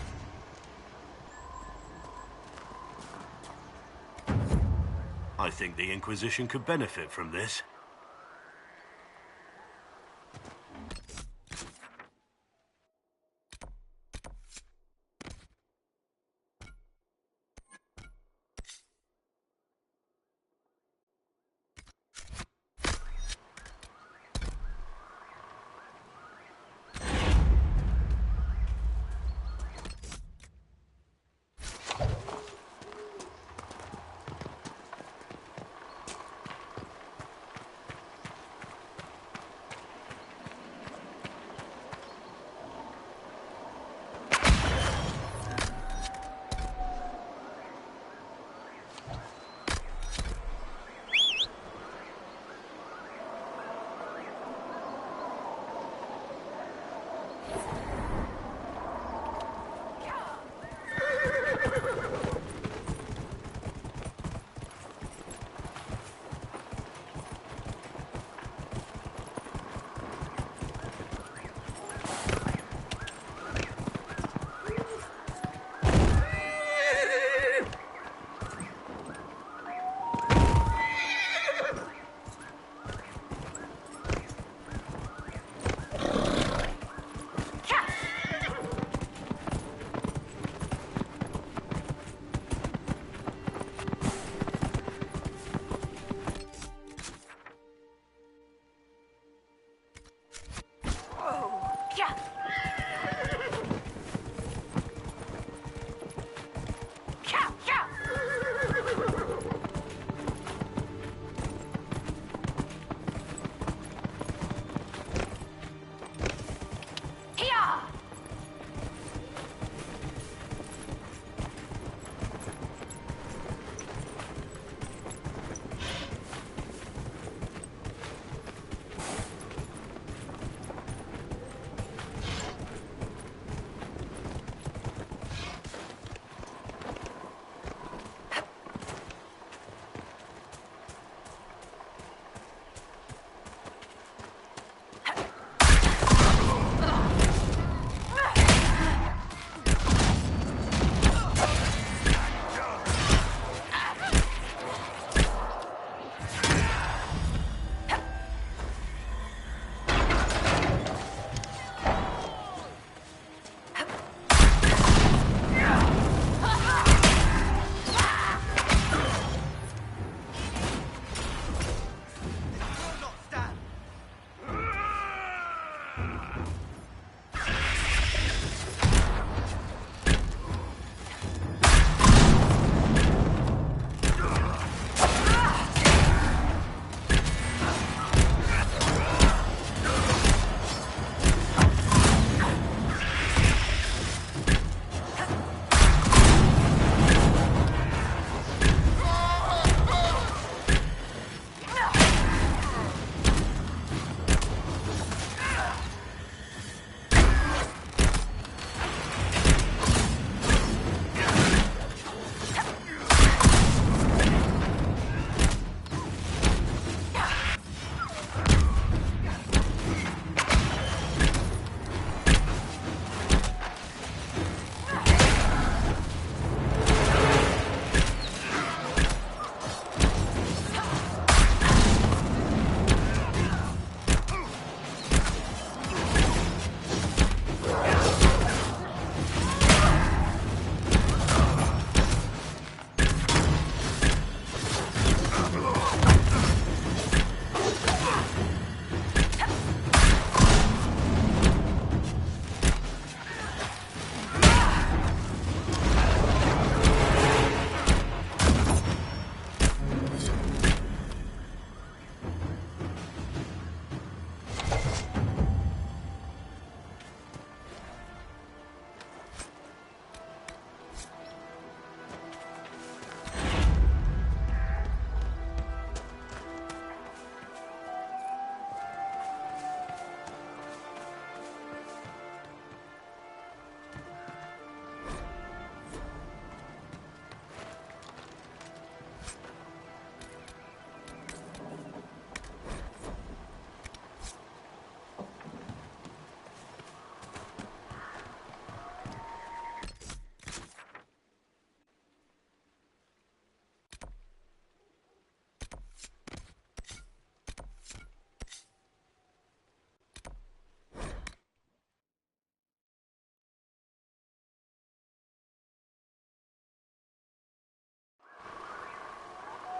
[SPEAKER 2] I think the Inquisition could benefit from this.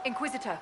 [SPEAKER 3] Inquisitor.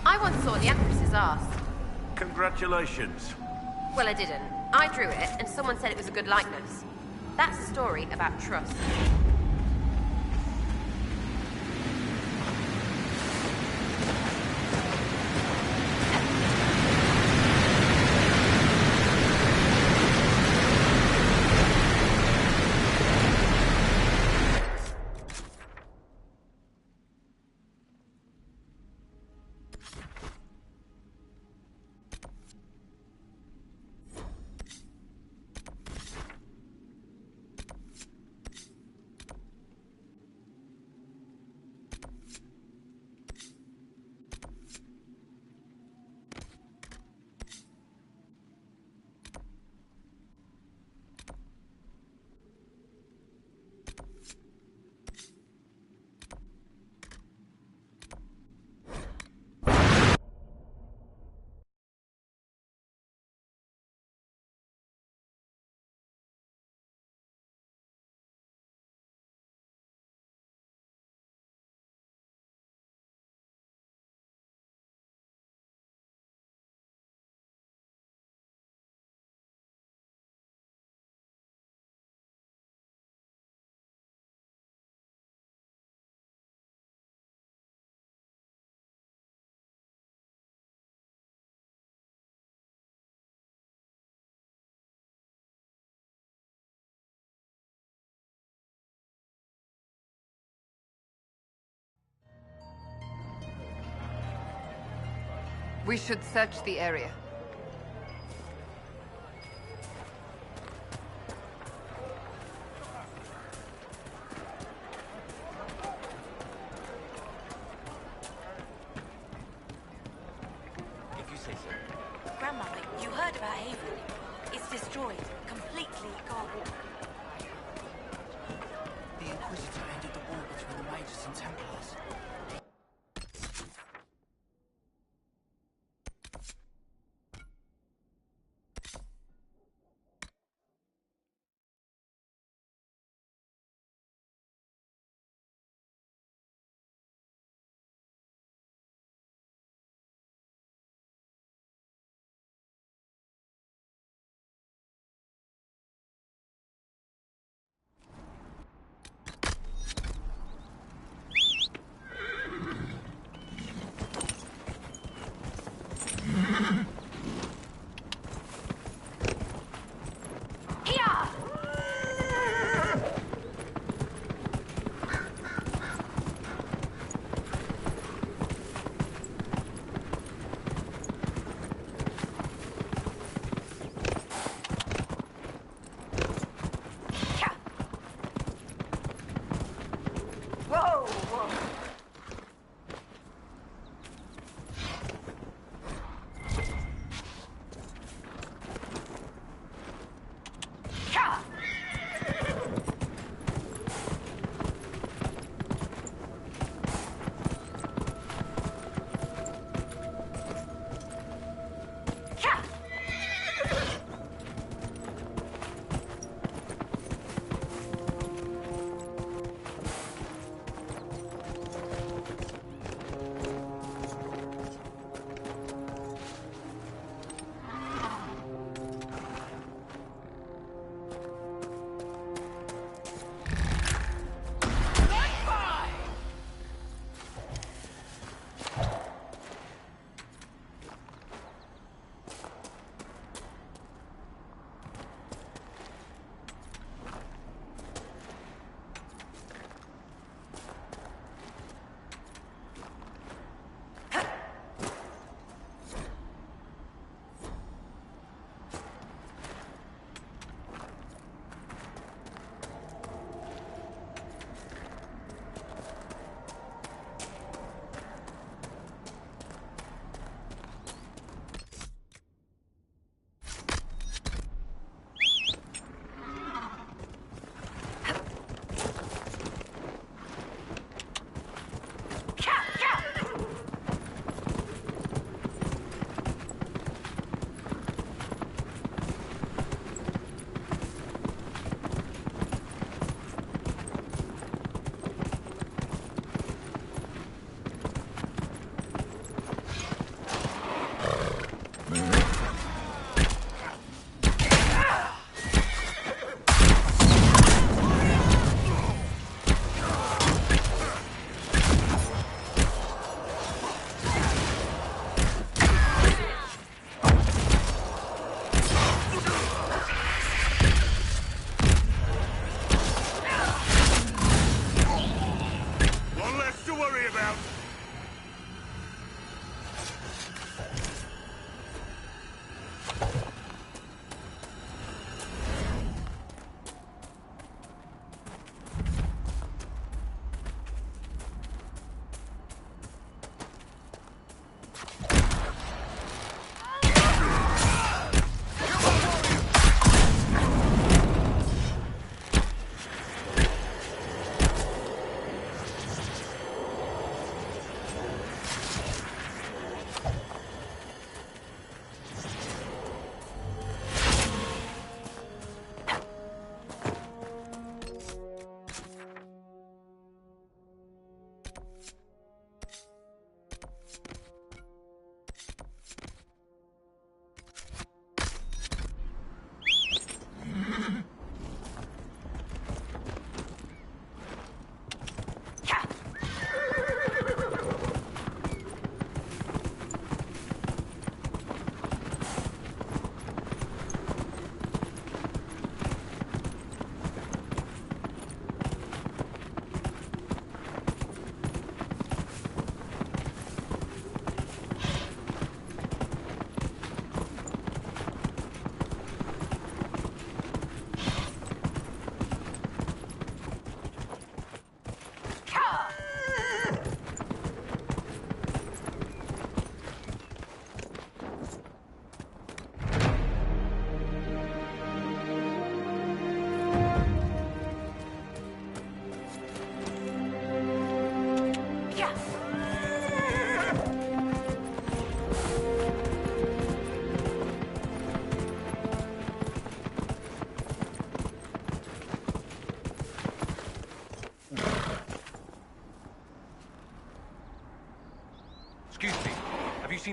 [SPEAKER 1] I once saw the Empress's arse.
[SPEAKER 2] Congratulations.
[SPEAKER 1] Well, I didn't. I drew it, and someone said it was a good likeness. That's a story about trust.
[SPEAKER 3] We should search the area.
[SPEAKER 5] If you say so.
[SPEAKER 16] Grandmother, you heard about Haven. It's destroyed. Completely gone.
[SPEAKER 5] The Inquisitor ended the war between the Mages and Templars.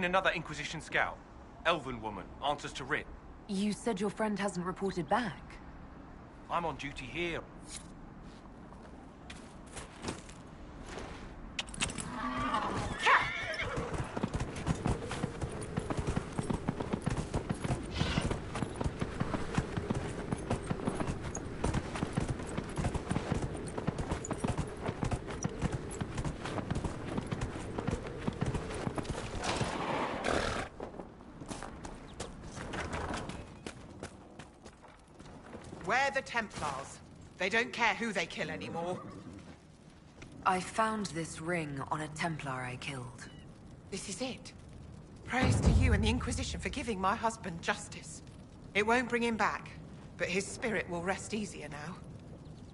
[SPEAKER 17] another Inquisition scout. Elven woman, answers to writ.
[SPEAKER 4] You said your friend hasn't reported back.
[SPEAKER 17] I'm on duty here.
[SPEAKER 18] We're the Templars. They don't care who they kill anymore.
[SPEAKER 4] I found this ring on a Templar I killed.
[SPEAKER 18] This is it. Praise to you and the Inquisition for giving my husband justice. It won't bring him back, but his spirit will rest easier now.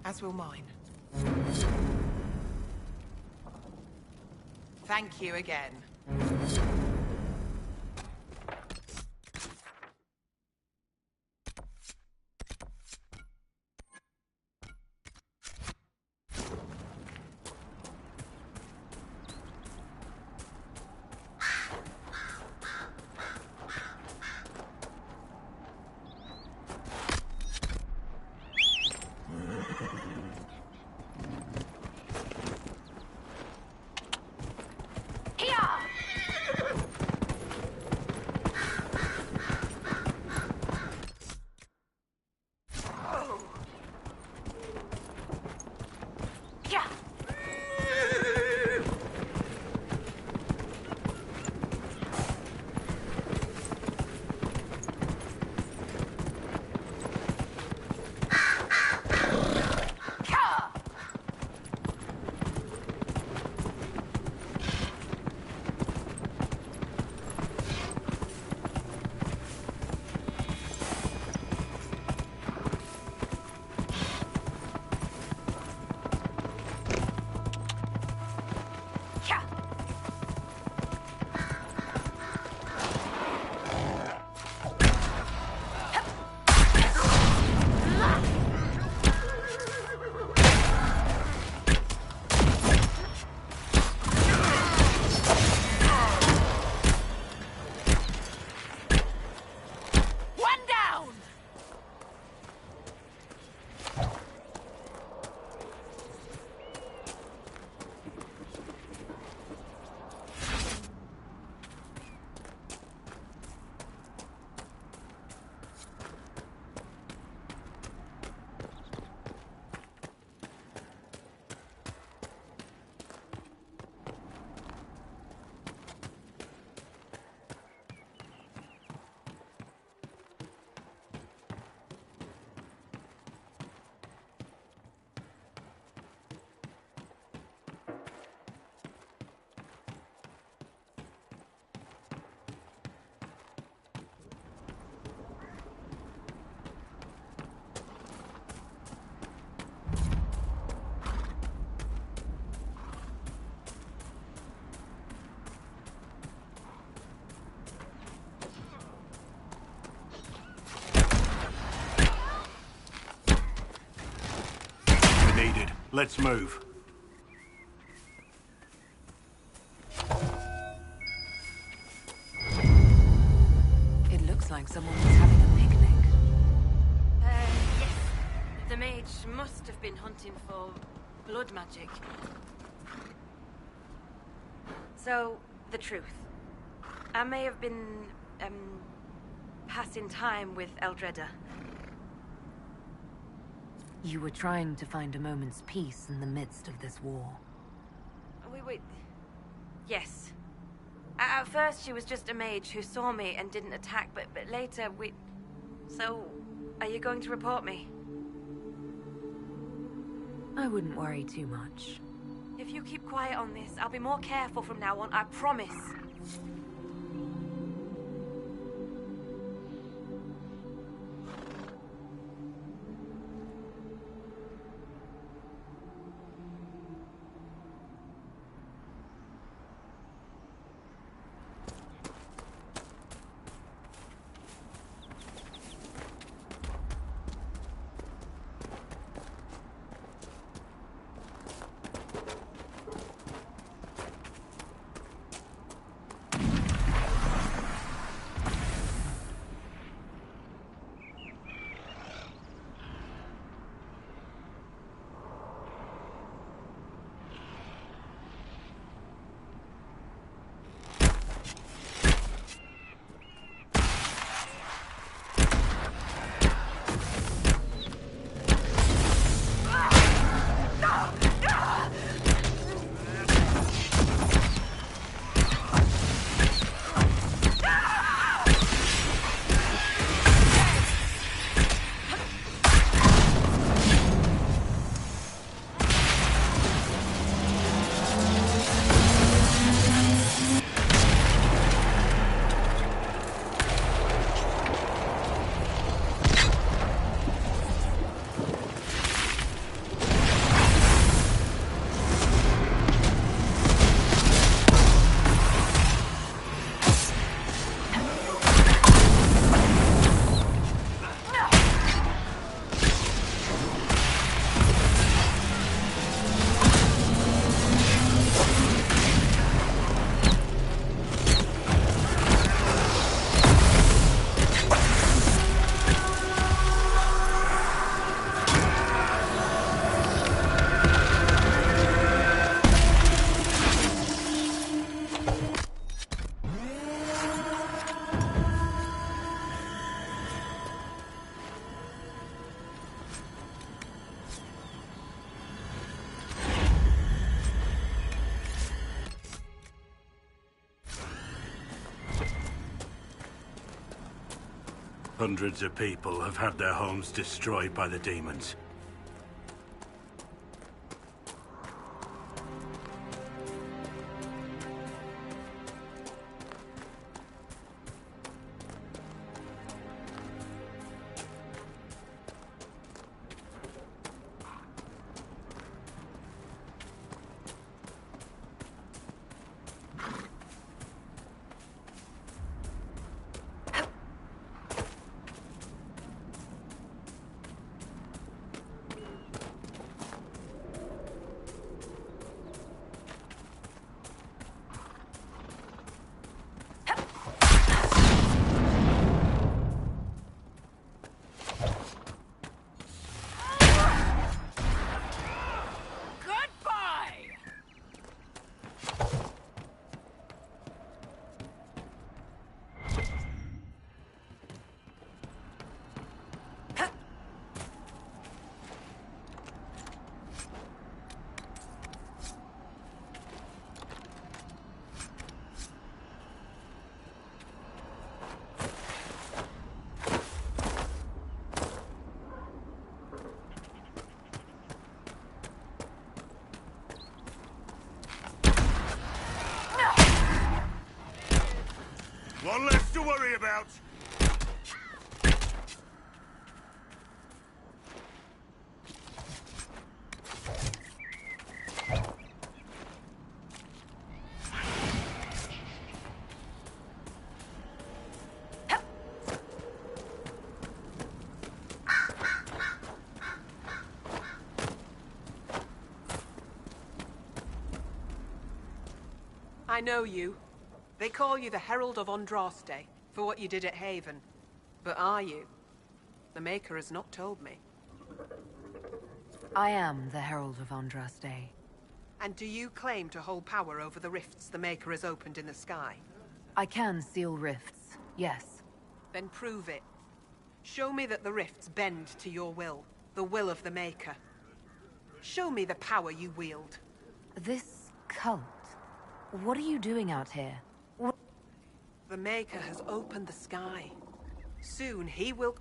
[SPEAKER 18] As will mine. Thank you again.
[SPEAKER 2] Let's move.
[SPEAKER 4] It looks like someone was having a picnic.
[SPEAKER 16] Yes. The mage must have been hunting for blood magic. So, the truth. I may have been, passing time with Eldredda.
[SPEAKER 4] You were trying to find a moment's peace in the midst of this war.
[SPEAKER 16] Wait. Yes. At first, she was just a mage who saw me and didn't attack, but later we... So, are you going to report me?
[SPEAKER 4] I wouldn't worry too much.
[SPEAKER 16] If you keep quiet on this, I'll be more careful from now on, I promise.
[SPEAKER 2] Hundreds of people have had their homes destroyed by the demons.
[SPEAKER 13] One less to worry about.
[SPEAKER 18] I know you. They call you the Herald of Andraste for what you did at Haven. But are you? The Maker has not told me.
[SPEAKER 4] I am the Herald of Andraste.
[SPEAKER 18] And do you claim to hold power over the rifts the Maker has opened in the sky?
[SPEAKER 4] I can seal rifts, yes.
[SPEAKER 18] Then prove it. Show me that the rifts bend to your will, the will of the Maker. Show me the power you wield.
[SPEAKER 4] This cult? What are you doing out here?
[SPEAKER 18] The Maker has opened the sky. Soon he will...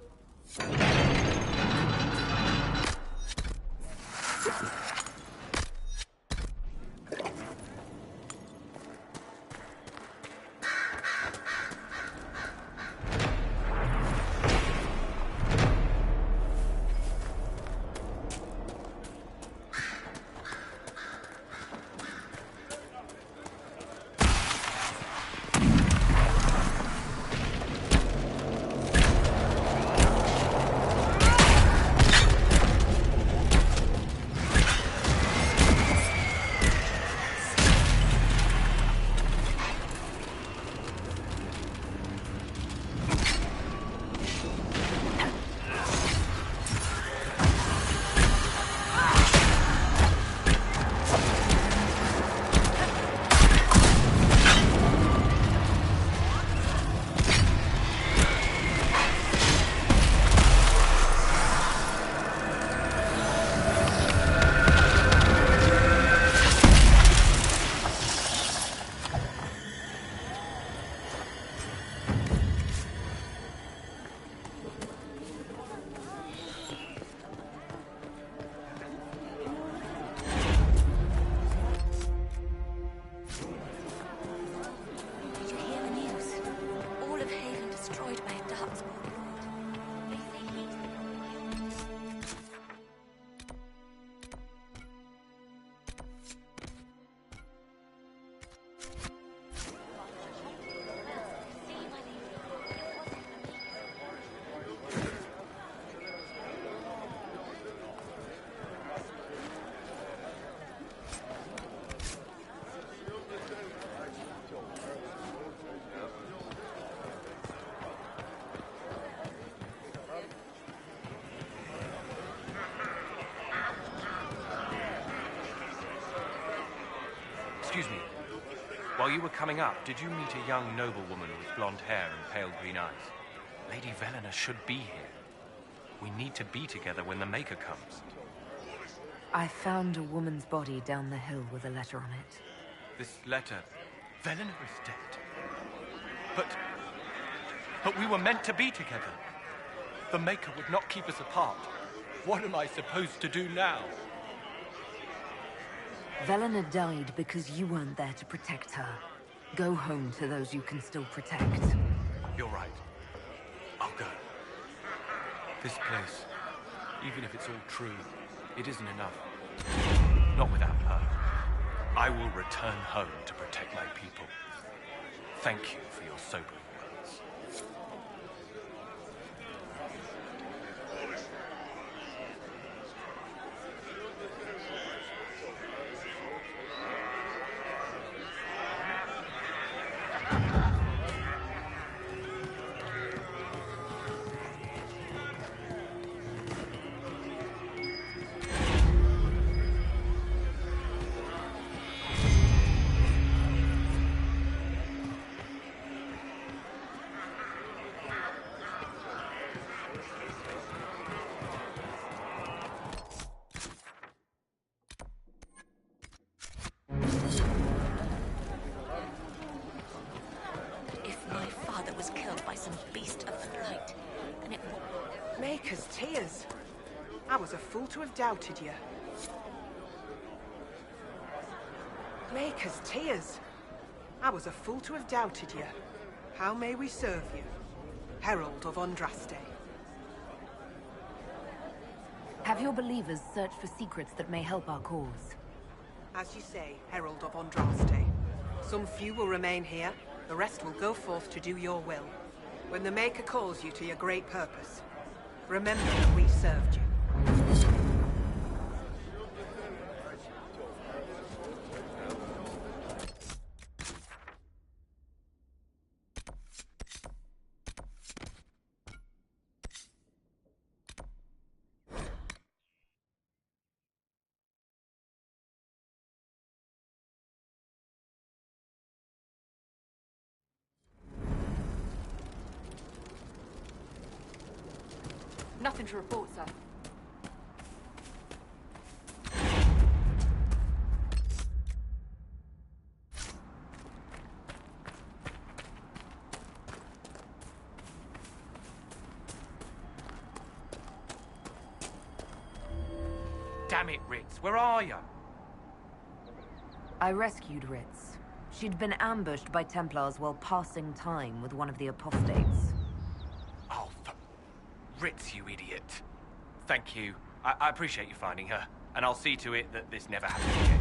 [SPEAKER 17] Excuse me. While you were coming up, did you meet a young noblewoman with blonde hair and pale green eyes? Lady Velena should be here. We need to be together when the Maker comes.
[SPEAKER 4] I found a woman's body down the hill with a letter on it.
[SPEAKER 17] This letter... Velena is dead. But we were meant to be together. The Maker would not keep us apart. What am I supposed to do now?
[SPEAKER 4] Velena died because you weren't there to protect her. Go home to those you can still protect.
[SPEAKER 17] You're right. I'll go. This place, even if it's all true, it isn't enough. Not without her. I will return home to protect my people. Thank you for your sobering words.
[SPEAKER 18] Maker's tears. I was a fool to have doubted you. Maker's tears. I was a fool to have doubted you. How may we serve you? Herald of Andraste.
[SPEAKER 4] Have your believers searched for secrets that may help our cause?
[SPEAKER 18] As you say, Herald of Andraste. Some few will remain here, the rest will go forth to do your will. When the Maker calls you to your great purpose, remember that we served you.
[SPEAKER 3] Nothing to report, sir.
[SPEAKER 17] Damn it, Ritz, where are you?
[SPEAKER 4] I rescued Ritz. She'd been ambushed by Templars while passing time with one of the apostates.
[SPEAKER 17] Oh, Ritz, you idiot. Thank you. I appreciate you finding her, and I'll see to it that this never happens again.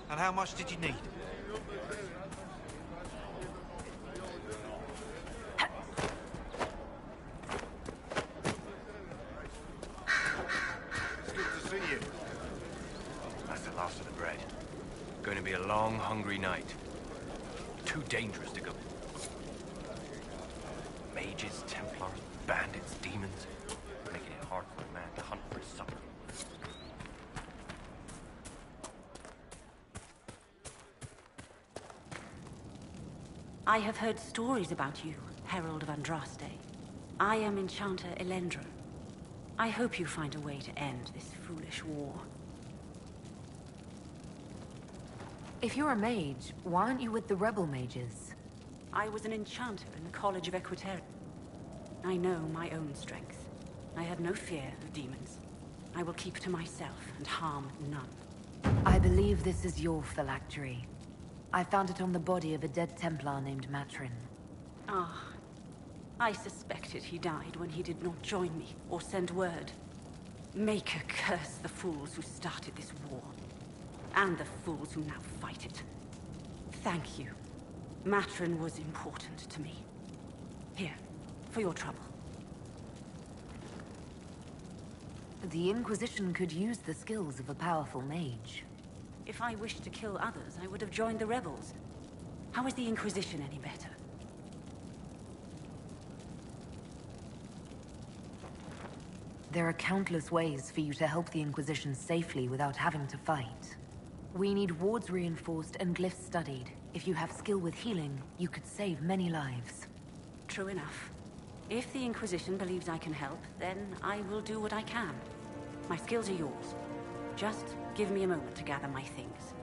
[SPEAKER 14] And how much did you need?
[SPEAKER 12] It's good to see you.
[SPEAKER 17] going to be a long, hungry night. Too dangerous to go. Mages, Templars, bandits, demons. Making it hard for a man to hunt for his supper.
[SPEAKER 19] I have heard stories about you, Herald of Andraste. I am Enchanter Elendra. I hope you find a way to end this foolish war.
[SPEAKER 4] If you're a mage, why aren't you with the rebel mages?
[SPEAKER 19] I was an enchanter in the College of Equiterra. I know my own strength. I have no fear of demons. I will keep to myself and harm none.
[SPEAKER 4] I believe this is your phylactery. I found it on the body of a dead Templar named Matrin.
[SPEAKER 19] Ah, I suspected he died when he did not join me or send word. Maker curse the fools who started this war, and the fools who now fight it. Thank you. Matrin was important to me. Here, for your trouble.
[SPEAKER 4] The Inquisition could use the skills of a powerful mage.
[SPEAKER 19] If I wished to kill others, I would have joined the rebels. How is the Inquisition any better?
[SPEAKER 4] There are countless ways for you to help the Inquisition safely without having to fight. We need wards reinforced and glyphs studied. If you have skill with healing, you could save many lives.
[SPEAKER 19] True enough. If the Inquisition believes I can help, then I will do what I can. My skills are yours. Just give me a moment to gather my things.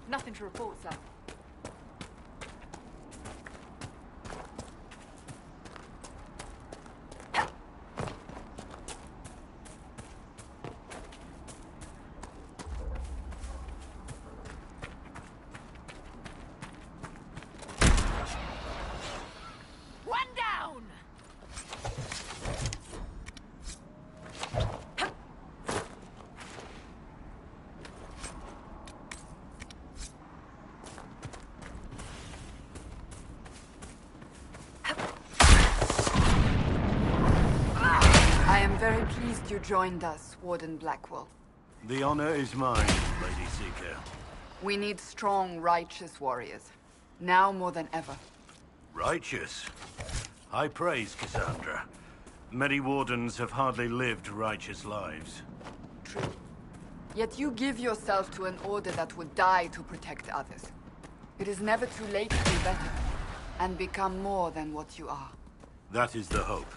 [SPEAKER 3] Nothing to report, sir.
[SPEAKER 4] One down!
[SPEAKER 3] I am very pleased you joined us, Warden Blackwell.
[SPEAKER 2] The honor is mine, Lady Seeker.
[SPEAKER 3] We need strong, righteous warriors. Now more than ever.
[SPEAKER 2] Righteous? High praise, Cassandra. Many wardens have hardly lived righteous lives.
[SPEAKER 3] True. Yet you give yourself to an order that would die to protect others. It is never too late to be better, and become more than what you are.
[SPEAKER 2] That is the hope.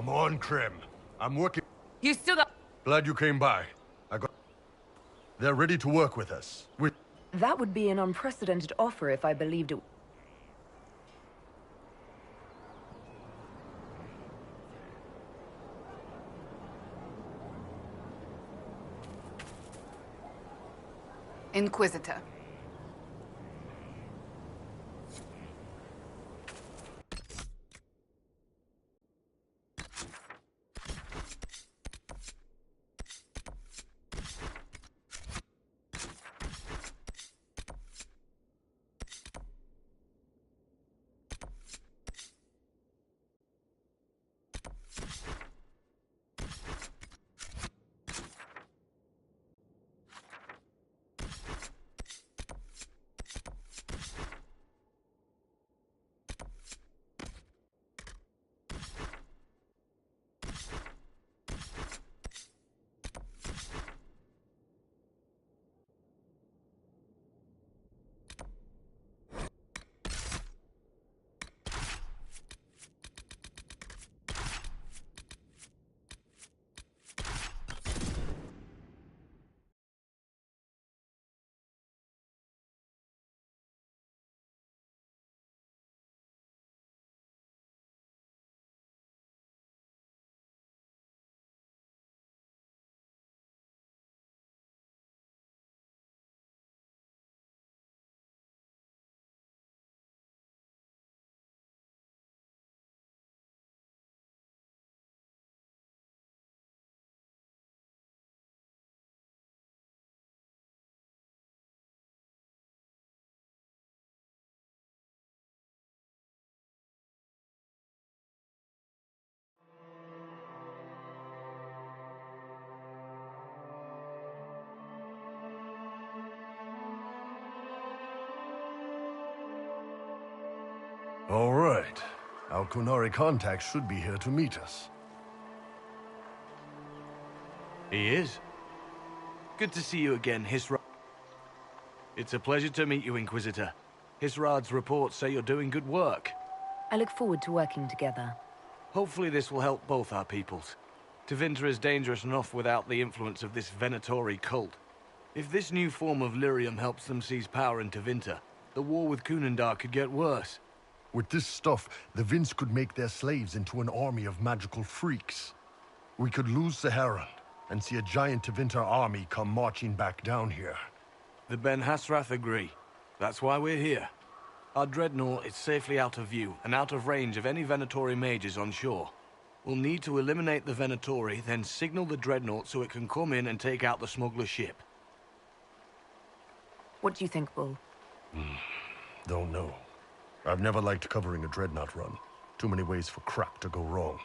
[SPEAKER 8] Come on, Krim. I'm working.
[SPEAKER 9] You still got...
[SPEAKER 8] Glad you came by. They're ready to work with us.
[SPEAKER 4] That would be an unprecedented offer if I believed it.
[SPEAKER 3] Inquisitor.
[SPEAKER 8] All right. Our Kunari contact should be here to meet us.
[SPEAKER 20] He is. Good to see you again, Hisrad. It's a pleasure to meet you, Inquisitor. Hisrad's reports say you're doing good work.
[SPEAKER 4] I look forward to working together.
[SPEAKER 20] Hopefully this will help both our peoples. Tevinter is dangerous enough without the influence of this Venatori cult. If this new form of lyrium helps them seize power in Tevinter, the war with Kunandar could get worse.
[SPEAKER 8] With this stuff, the Vince could make their slaves into an army of magical freaks. We could lose Saharan and see a giant Tevinter army come marching back down here.
[SPEAKER 20] The Ben Hasrath agree. That's why we're here. Our dreadnought is safely out of view and out of range of any Venatori mages on shore. We'll need to eliminate the Venatori, then signal the dreadnought so it can come in and take out the smuggler ship.
[SPEAKER 4] What do you think, Bull?
[SPEAKER 8] Don't know. I've never liked covering a dreadnought run. Too many ways for crap to go wrong.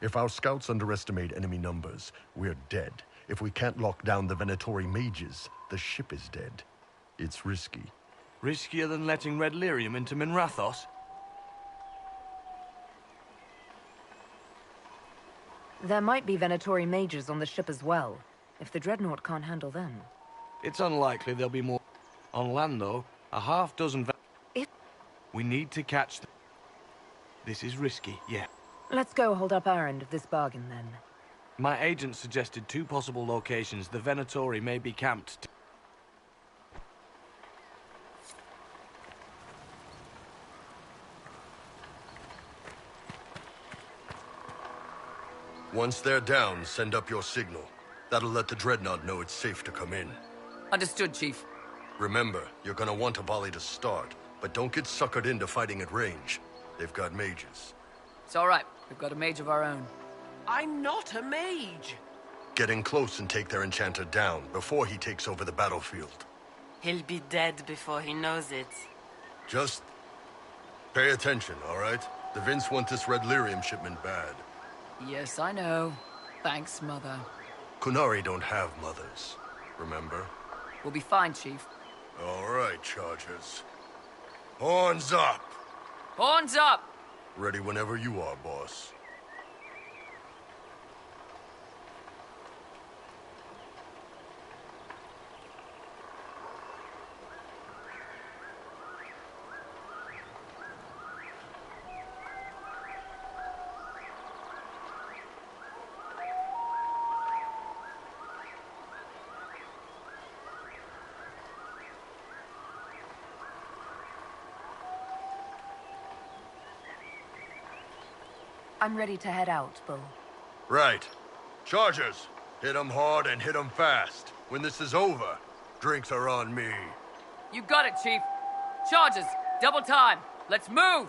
[SPEAKER 8] If our scouts underestimate enemy numbers, we're dead. If we can't lock down the Venatori mages, the ship is dead. It's risky.
[SPEAKER 20] Riskier than letting Red Lyrium into Minrathos?
[SPEAKER 4] There might be Venatori mages on the ship as well, if the dreadnought can't handle them.
[SPEAKER 20] It's unlikely there'll be more. On land, though, a half-dozen We need to catch them. This is risky, yeah.
[SPEAKER 4] Let's go hold up our end of this bargain, then.
[SPEAKER 20] My agent suggested 2 possible locations the Venatori may be camped.
[SPEAKER 8] Once they're down, send up your signal. That'll let the dreadnought know it's safe to come in.
[SPEAKER 9] Understood, Chief.
[SPEAKER 8] Remember, you're gonna want a volley to start, but don't get suckered into fighting at range. They've got mages.
[SPEAKER 9] It's all right. We've got a mage of our own.
[SPEAKER 11] I'm not a mage.
[SPEAKER 8] Get in close and take their enchanter down before he takes over the battlefield.
[SPEAKER 21] He'll be dead before he knows it.
[SPEAKER 8] Just pay attention, all right? The Vince want this Red Lyrium shipment bad.
[SPEAKER 9] Yes, I know. Thanks, Mother.
[SPEAKER 8] Kunari don't have mothers, remember?
[SPEAKER 9] We'll be fine, Chief.
[SPEAKER 8] All right, Chargers. Horns up!
[SPEAKER 9] Horns up!
[SPEAKER 8] Ready whenever you are, boss.
[SPEAKER 4] I'm ready to head out, Bull.
[SPEAKER 8] Right. Chargers, hit 'em hard and hit 'em fast. When this is over, drinks are on me.
[SPEAKER 9] You got it, Chief. Charges, double time. Let's move!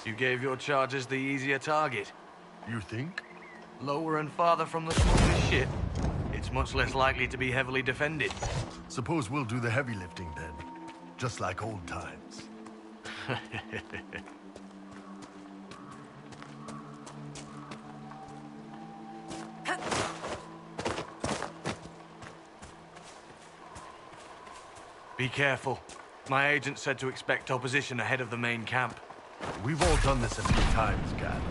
[SPEAKER 20] You gave your charges the easier target.
[SPEAKER 8] You think?
[SPEAKER 20] Lower and farther from the smuggler's ship, it's much less likely to be heavily defended.
[SPEAKER 8] Suppose we'll do the heavy lifting then. Just like old times.
[SPEAKER 20] Be careful. My agent said to expect opposition ahead of the main camp.
[SPEAKER 8] We've all done this a few times, Gad.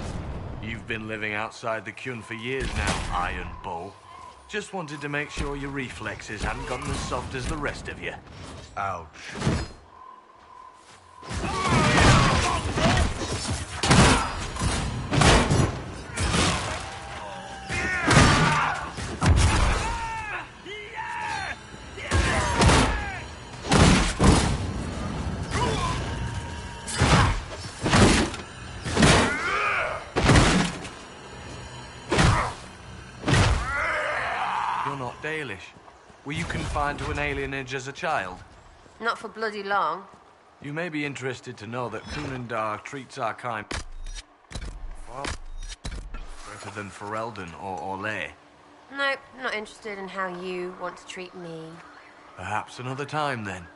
[SPEAKER 20] You've been living outside the Kyun for years now, Iron Bull. Just wanted to make sure your reflexes hadn't gotten as soft as the rest of you.
[SPEAKER 8] Ouch.
[SPEAKER 20] Dalish. Were you confined to an alienage as a child?
[SPEAKER 1] Not for bloody long.
[SPEAKER 20] You may be interested to know that Kunandar treats our kind far better than Ferelden or Orlais.
[SPEAKER 1] Nope, not interested in how you want to treat me.
[SPEAKER 20] Perhaps another time, then.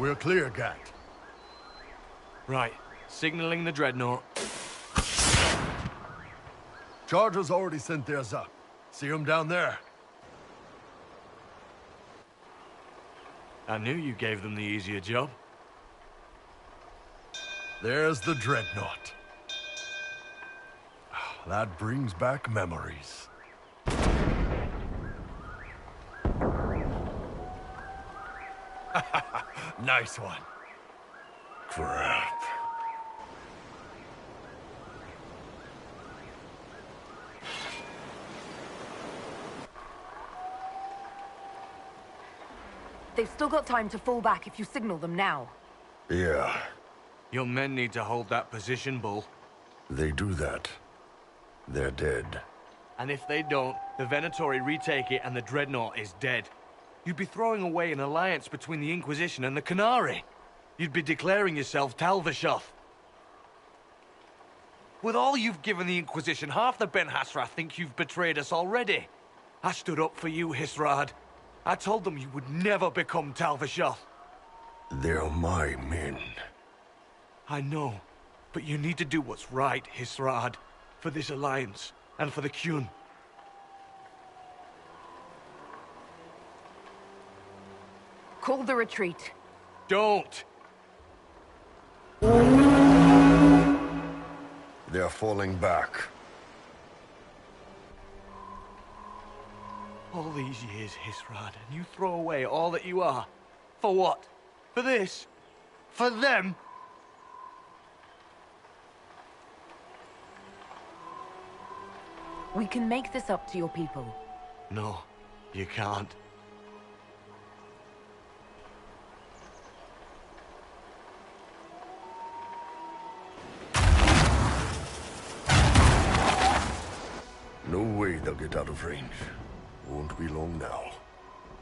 [SPEAKER 8] We're clear, Gat.
[SPEAKER 20] Right. Signaling the Dreadnought.
[SPEAKER 8] Chargers already sent theirs up. See them down there?
[SPEAKER 20] I knew you gave them the easier job.
[SPEAKER 8] There's the Dreadnought. That brings back memories. Nice one. Crap.
[SPEAKER 4] They've still got time to fall back if you signal them now.
[SPEAKER 8] Yeah.
[SPEAKER 20] Your men need to hold that position, Bull.
[SPEAKER 8] They do that. They're dead.
[SPEAKER 20] And if they don't, the Venatori retake it and the Dreadnought is dead. You'd be throwing away an alliance between the Inquisition and the Canary. You'd be declaring yourself Tal-Vashoth. With all you've given the Inquisition, half the Ben Hassrath think you've betrayed us already. I stood up for you, Hisrad. I told them you would never become Tal-Vashoth.
[SPEAKER 8] They're my men.
[SPEAKER 20] I know, but you need to do what's right, Hisrad. For this alliance, and for the Qun.
[SPEAKER 4] Call the retreat.
[SPEAKER 20] Don't!
[SPEAKER 8] They're falling back.
[SPEAKER 20] All these years, Hisrad, and you throw away all that you are. For what? For this? For them?
[SPEAKER 4] We can make this up to your people.
[SPEAKER 20] No, you can't.
[SPEAKER 8] No way they'll get out of range. Won't be long now.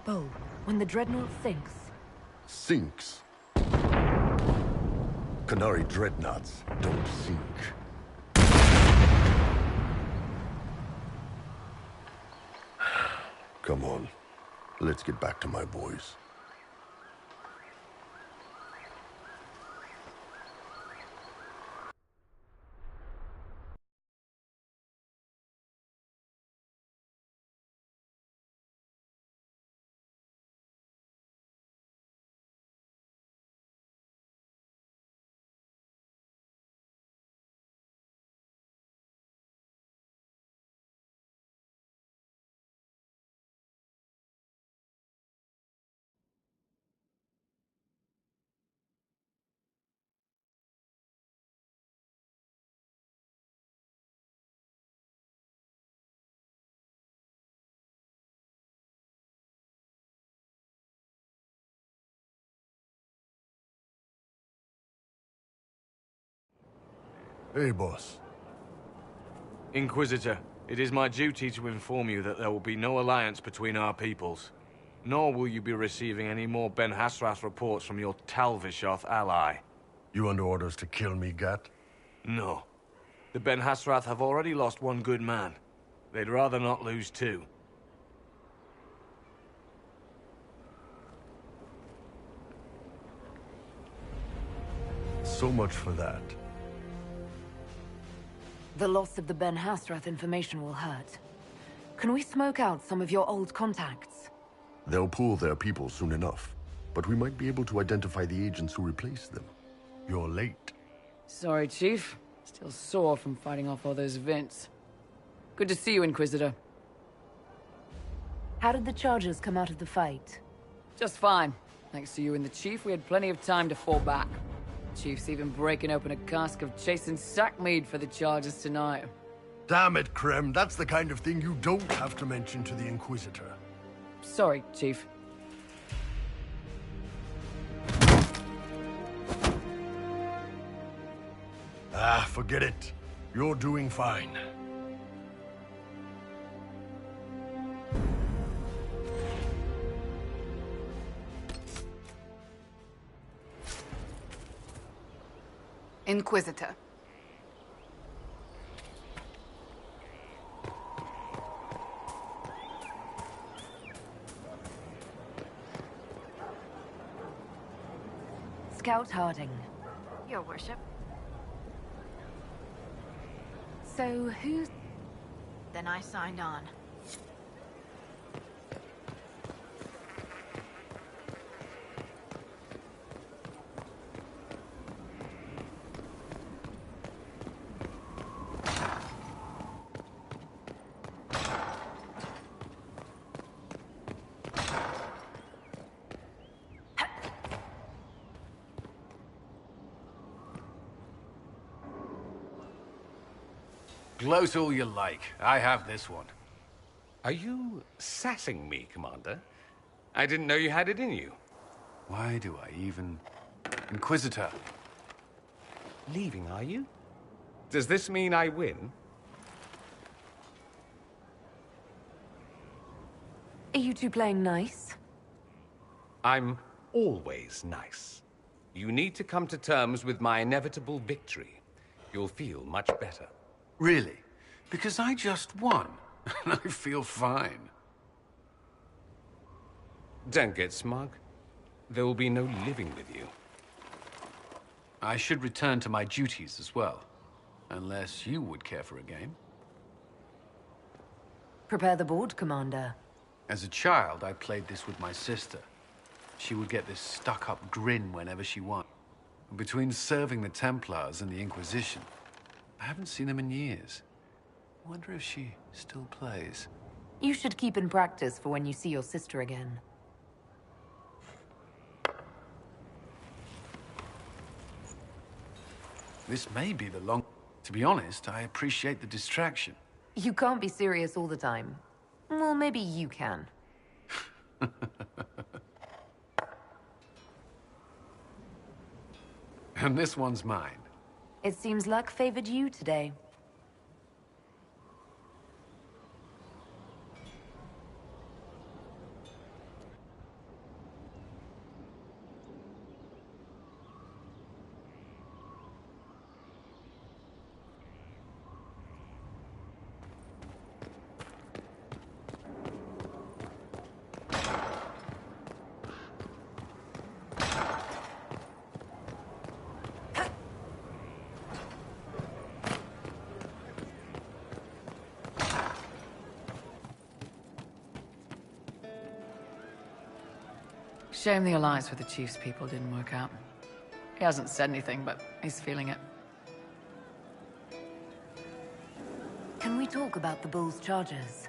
[SPEAKER 4] Bo, when the Dreadnought sinks...
[SPEAKER 8] Sinks? Canary Dreadnoughts don't sink. Come on. Let's get back to my boys. Hey, boss.
[SPEAKER 20] Inquisitor, it is my duty to inform you that there will be no alliance between our peoples. Nor will you be receiving any more Ben Hassrath reports from your Tal-Vashoth ally.
[SPEAKER 8] You under orders to kill me, Gat?
[SPEAKER 20] No. The Ben Hassrath have already lost one good man. They'd rather not lose two.
[SPEAKER 8] So much for that.
[SPEAKER 4] The loss of the Ben Hassrath information will hurt. Can we smoke out some of your old contacts?
[SPEAKER 8] They'll pool their people soon enough. But we might be able to identify the agents who replaced them. You're late.
[SPEAKER 9] Sorry, Chief. Still sore from fighting off all those vents. Good to see you, Inquisitor.
[SPEAKER 4] How did the Chargers come out of the fight?
[SPEAKER 9] Just fine. Thanks to you and the Chief, we had plenty of time to fall back. Chief's even breaking open a cask of chastened sackmead for the Chargers tonight.
[SPEAKER 8] Damn it, Krem. That's the kind of thing you don't have to mention to the Inquisitor.
[SPEAKER 9] Sorry, Chief.
[SPEAKER 8] Ah, forget it. You're doing fine.
[SPEAKER 3] Inquisitor.
[SPEAKER 4] Scout Harding.
[SPEAKER 16] Your worship.
[SPEAKER 4] So, who's...
[SPEAKER 16] Then I signed on.
[SPEAKER 15] Gloat all you like. I have this one.
[SPEAKER 22] Are you sassing me, Commander? I didn't know you had it in you.
[SPEAKER 15] Why do I even... Inquisitor.
[SPEAKER 22] Leaving, are you? Does this mean I win?
[SPEAKER 4] Are you two playing nice?
[SPEAKER 22] I'm always nice. You need to come to terms with my inevitable victory. You'll feel much better.
[SPEAKER 15] Really? Because I just won, and I feel fine.
[SPEAKER 22] Don't get smug. There will be no living with you.
[SPEAKER 15] I should return to my duties as well. Unless you would care for a game.
[SPEAKER 4] Prepare the board, Commander.
[SPEAKER 15] As a child, I played this with my sister. She would get this stuck-up grin whenever she won. Between serving the Templars and the Inquisition, I haven't seen them in years. I wonder if she still plays.
[SPEAKER 4] You should keep in practice for when you see your sister again.
[SPEAKER 15] This may be the long... To be honest, I appreciate the distraction.
[SPEAKER 4] You can't be serious all the time. Well, maybe you can.
[SPEAKER 15] And this one's mine.
[SPEAKER 4] It seems luck favored you today.
[SPEAKER 9] Shame the alliance with the Chief's people didn't work out. He hasn't said anything, but he's feeling it.
[SPEAKER 4] Can we talk about the Bull's charges?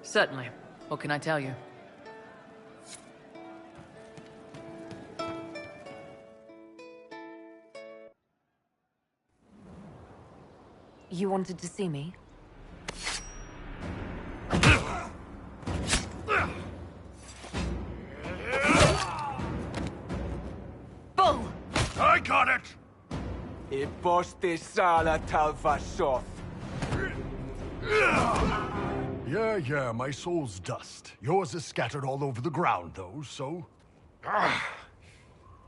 [SPEAKER 9] Certainly. What can I tell you?
[SPEAKER 4] You wanted to see me?
[SPEAKER 5] Bull!
[SPEAKER 12] I got it!
[SPEAKER 5] Imposte sala talvashoth.
[SPEAKER 8] Yeah, my soul's dust. Yours is scattered all over the ground, though, so...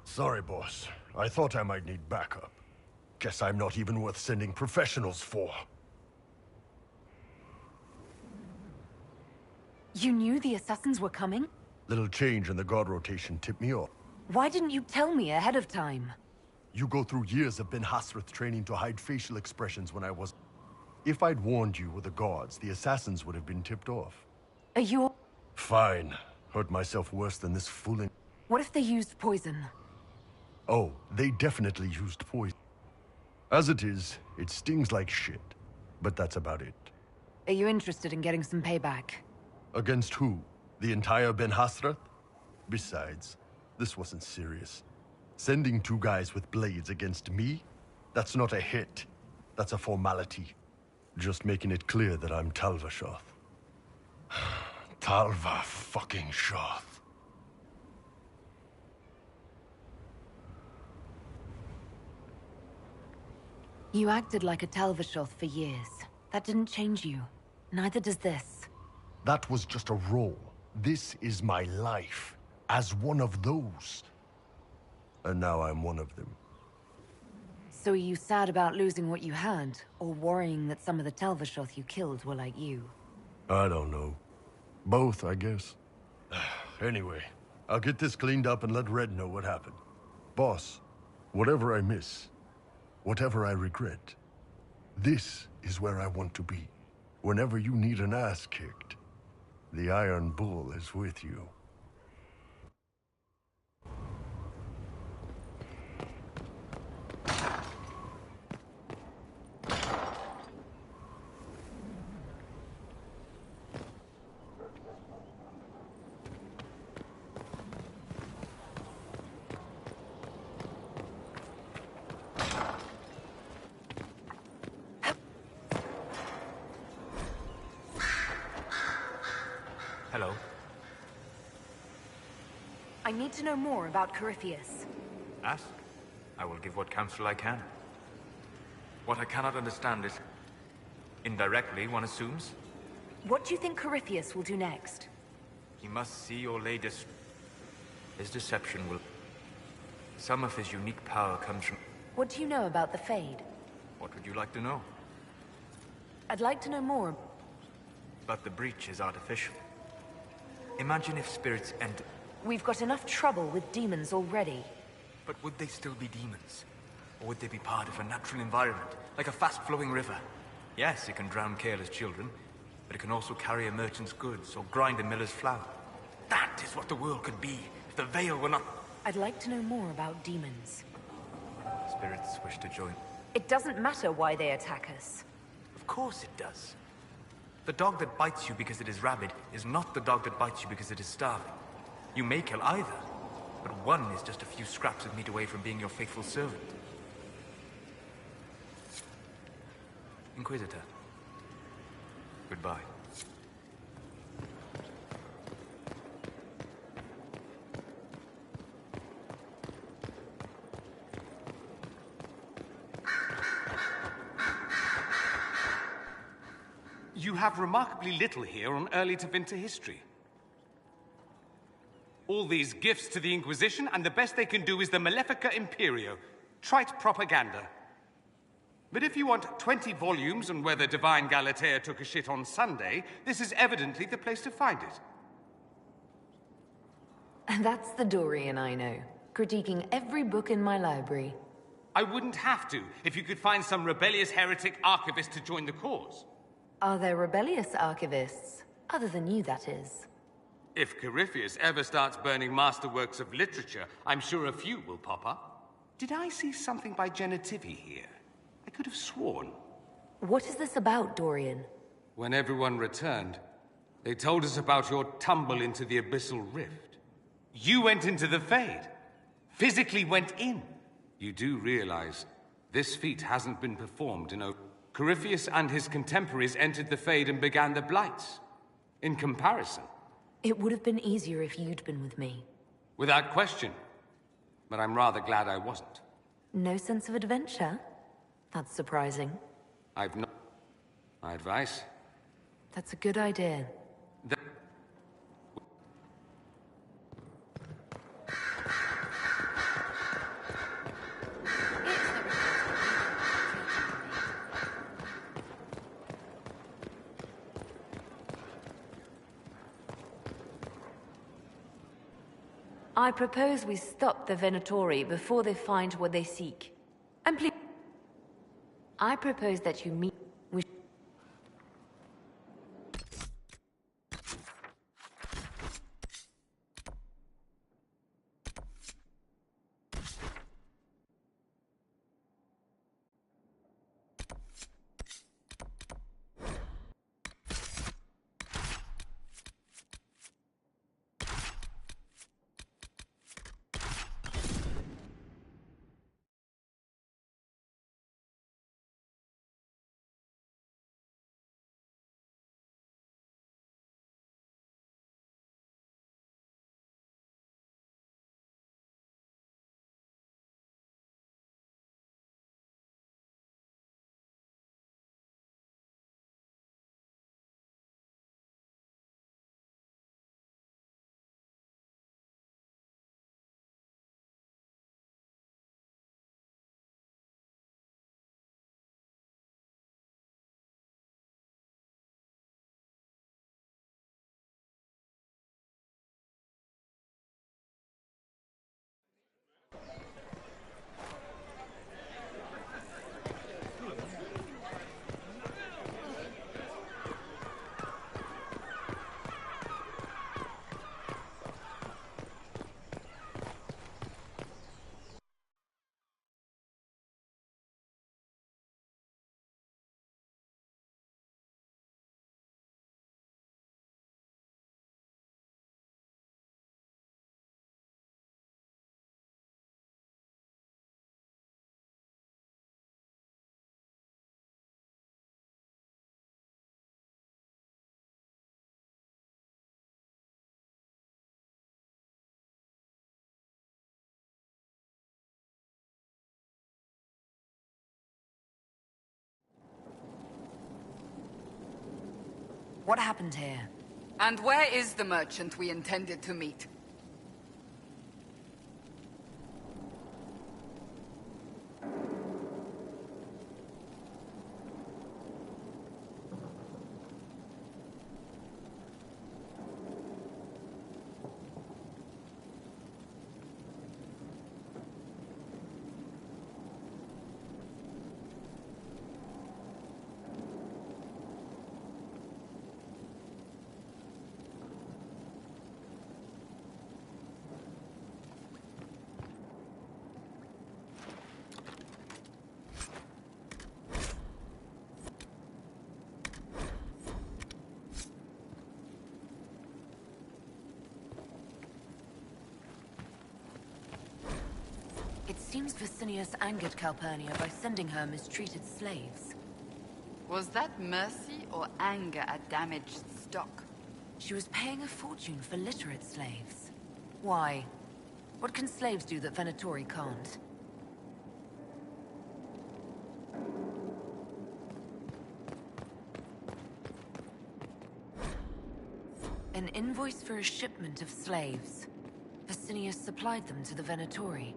[SPEAKER 8] Sorry, boss. I thought I might need backup. Guess I'm not even worth sending professionals for.
[SPEAKER 4] You knew the assassins were coming?
[SPEAKER 8] Little change in the guard rotation tipped me off.
[SPEAKER 4] Why didn't you tell me ahead of time?
[SPEAKER 8] You go through years of Ben Hasrith training to hide facial expressions when I was... If I'd warned you with the guards, the assassins would have been tipped off.
[SPEAKER 4] Are you...
[SPEAKER 8] Fine. Hurt myself worse than this fooling...
[SPEAKER 4] What if they used poison?
[SPEAKER 8] Oh, they definitely used poison. As it is, it stings like shit. But that's about it.
[SPEAKER 4] Are you interested in getting some payback?
[SPEAKER 8] Against who? The entire Ben Hasrith? Besides, this wasn't serious. Sending two guys with blades against me? That's not a hit. That's a formality. Just making it clear that I'm Talvashoth. Talva fucking Shoth.
[SPEAKER 4] You acted like a Talvashoth for years. That didn't change you. Neither does this.
[SPEAKER 8] That was just a role. This is my life. As one of those. And now I'm one of them.
[SPEAKER 4] So are you sad about losing what you had, or worrying that some of the Talvashoth you killed were like you?
[SPEAKER 8] I don't know. Both, I guess. Anyway, I'll get this cleaned up and let Red know what happened. Boss, Whatever I miss, whatever I regret, this is where I want to be. Whenever you need an ass kicked, the Iron Bull is with you.
[SPEAKER 17] Hello.
[SPEAKER 4] I need to know more about Corypheus.
[SPEAKER 17] Ask. I will give what counsel I can. What I cannot understand is... indirectly, one assumes.
[SPEAKER 4] What do you think Corypheus will do next?
[SPEAKER 17] He must see or lay his deception will... Some of his unique power comes from...
[SPEAKER 4] What do you know about the Fade?
[SPEAKER 17] What would you like to know?
[SPEAKER 4] I'd like to know more.
[SPEAKER 17] But the breach is artificial. Imagine if spirits enter...
[SPEAKER 4] We've got enough trouble with demons already.
[SPEAKER 17] But would they still be demons? Or would they be part of a natural environment, like a fast-flowing river? Yes, it can drown careless children, but it can also carry a merchant's goods or grind a miller's flour. That is what the world could be, if the veil were not...
[SPEAKER 4] I'd like to know more about demons.
[SPEAKER 17] Spirits wish to join.
[SPEAKER 4] It doesn't matter why they attack us.
[SPEAKER 17] Of course it does. The dog that bites you because it is rabid is not the dog that bites you because it is starving. You may kill either, but one is just a few scraps of meat away from being your faithful servant. Inquisitor. Goodbye.
[SPEAKER 22] You have remarkably little here on early to Winter history. All these gifts to the Inquisition, and the best they can do is the Malefica Imperio. Trite propaganda. But if you want 20 volumes on whether Divine Galatea took a shit on Sunday, this is evidently the place to find it.
[SPEAKER 4] And that's the Dorian I know, critiquing every book in my library.
[SPEAKER 22] I wouldn't have to, if you could find some rebellious heretic archivist to join the cause.
[SPEAKER 4] Are there rebellious archivists? Other than you, that is.
[SPEAKER 22] If Corypheus ever starts burning masterworks of literature, I'm sure a few will pop up. Did I see something by Genitivi here? I could have sworn.
[SPEAKER 4] What is this about, Dorian?
[SPEAKER 22] When everyone returned, they told us about your tumble into the abyssal rift. You went into the Fade. Physically went in. You do realize this feat hasn't been performed in a... Corypheus and his contemporaries entered the Fade and began the Blights. In comparison...
[SPEAKER 4] It would have been easier if you'd been with me.
[SPEAKER 22] Without question. But I'm rather glad I wasn't.
[SPEAKER 4] No sense of adventure? That's surprising.
[SPEAKER 22] I've not... My advice?
[SPEAKER 4] That's a good idea. I propose we stop the Venatori before they find what they seek. And please... I propose that you meet... What happened here?
[SPEAKER 3] And where is the merchant we intended to meet?
[SPEAKER 4] It seems Vicinius angered Calpurnia by sending her mistreated slaves.
[SPEAKER 3] Was that mercy or anger at damaged stock?
[SPEAKER 4] She was paying a fortune for literate slaves. Why? What can slaves do that Venatori can't? An invoice for a shipment of slaves. Vicinius supplied them to the Venatori.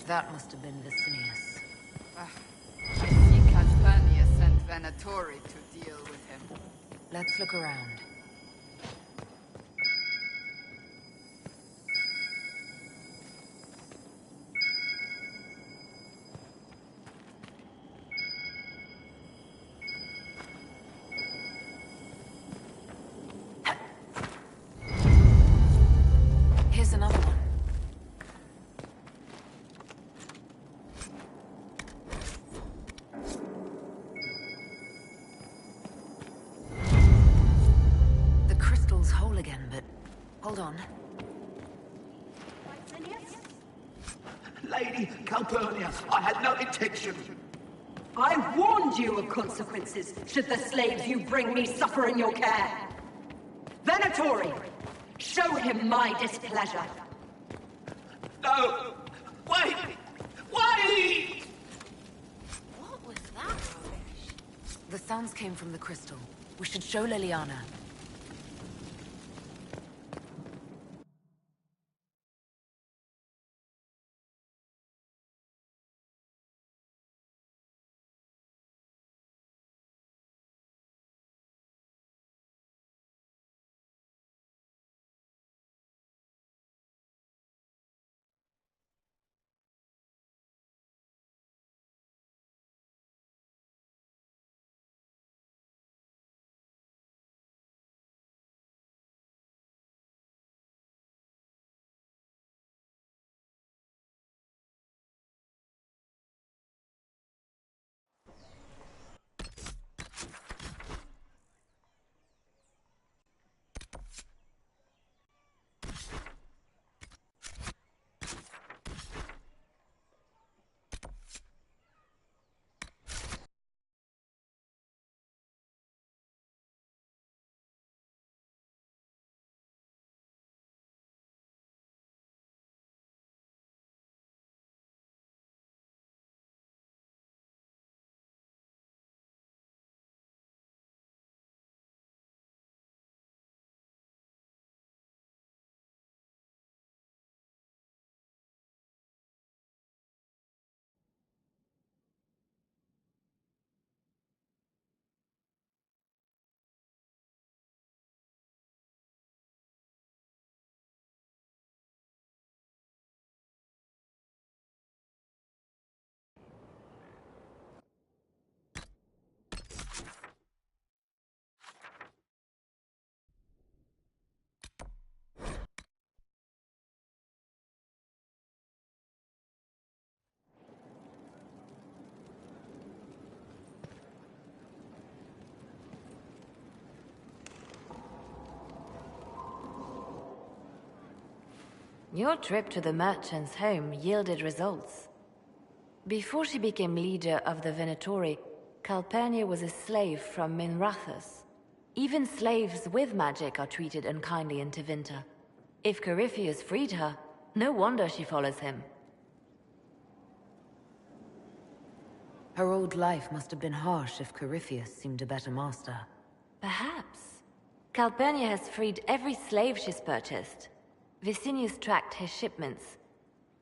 [SPEAKER 4] That must have been Vicinius.
[SPEAKER 3] I see Calpurnia sent Venatori to deal with him.
[SPEAKER 4] Let's look around. Here's another one. Whole again, but hold on.
[SPEAKER 5] Lady Calpurnia, I had no intention.
[SPEAKER 7] I warned you of consequences should the slaves you bring me suffer in your care. Venatori, show him my displeasure.
[SPEAKER 5] No! Wait! Wait!
[SPEAKER 1] What was that rubbish?
[SPEAKER 4] The sounds came from the crystal. We should show Liliana. Your trip to the merchant's home yielded results. Before she became leader of the Venatori, Calpurnia was a slave from Minrathous. Even slaves with magic are treated unkindly in Tevinter. If Corypheus freed her, no wonder she follows him. Her old life must have been harsh if Corypheus seemed a better master. Perhaps. Calpurnia has freed every slave she's purchased. Vicinius tracked his shipments.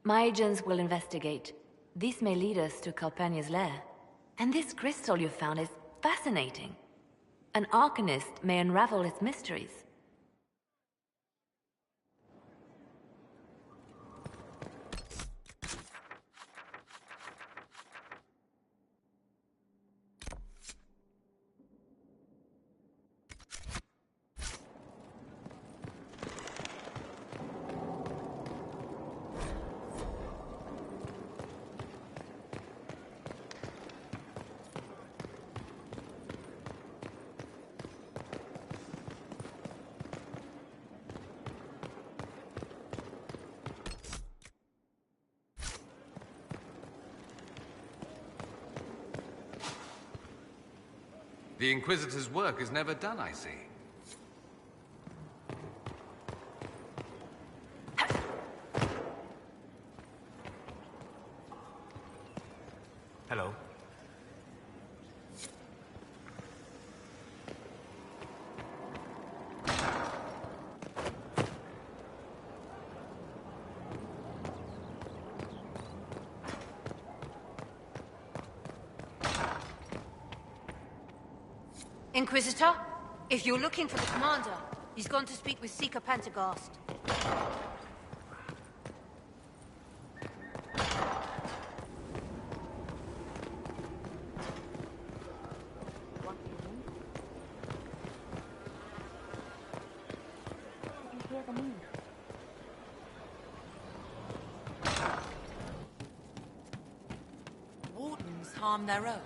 [SPEAKER 4] My agents will investigate. This may lead us to Calpurnia's lair. And this crystal you found is fascinating. An arcanist may unravel its mysteries.
[SPEAKER 22] The Inquisitor's work is never done, I see.
[SPEAKER 14] Hello.
[SPEAKER 6] Inquisitor, if you're looking for the commander, he's gone to speak with Seeker Pentagast. Wardens harm their own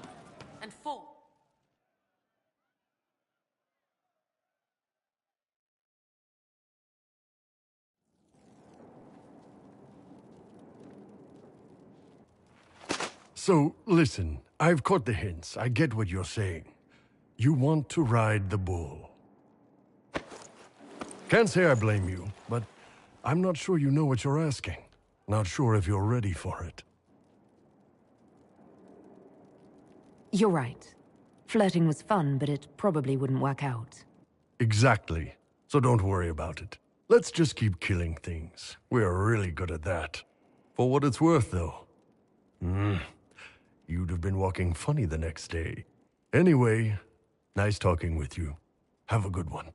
[SPEAKER 6] and fall.
[SPEAKER 8] So, listen, I've caught the hints. I get what you're saying. You want to ride the bull. Can't say I blame you, but I'm not sure you know what you're asking. Not sure if you're ready for it.
[SPEAKER 4] You're right. Flirting was fun, but it probably wouldn't work out.
[SPEAKER 8] Exactly. So don't worry about it. Let's just keep killing things. We're really good at that. For what it's worth, though. You'd have been walking funny the next day. Anyway, nice talking with you. Have a good one.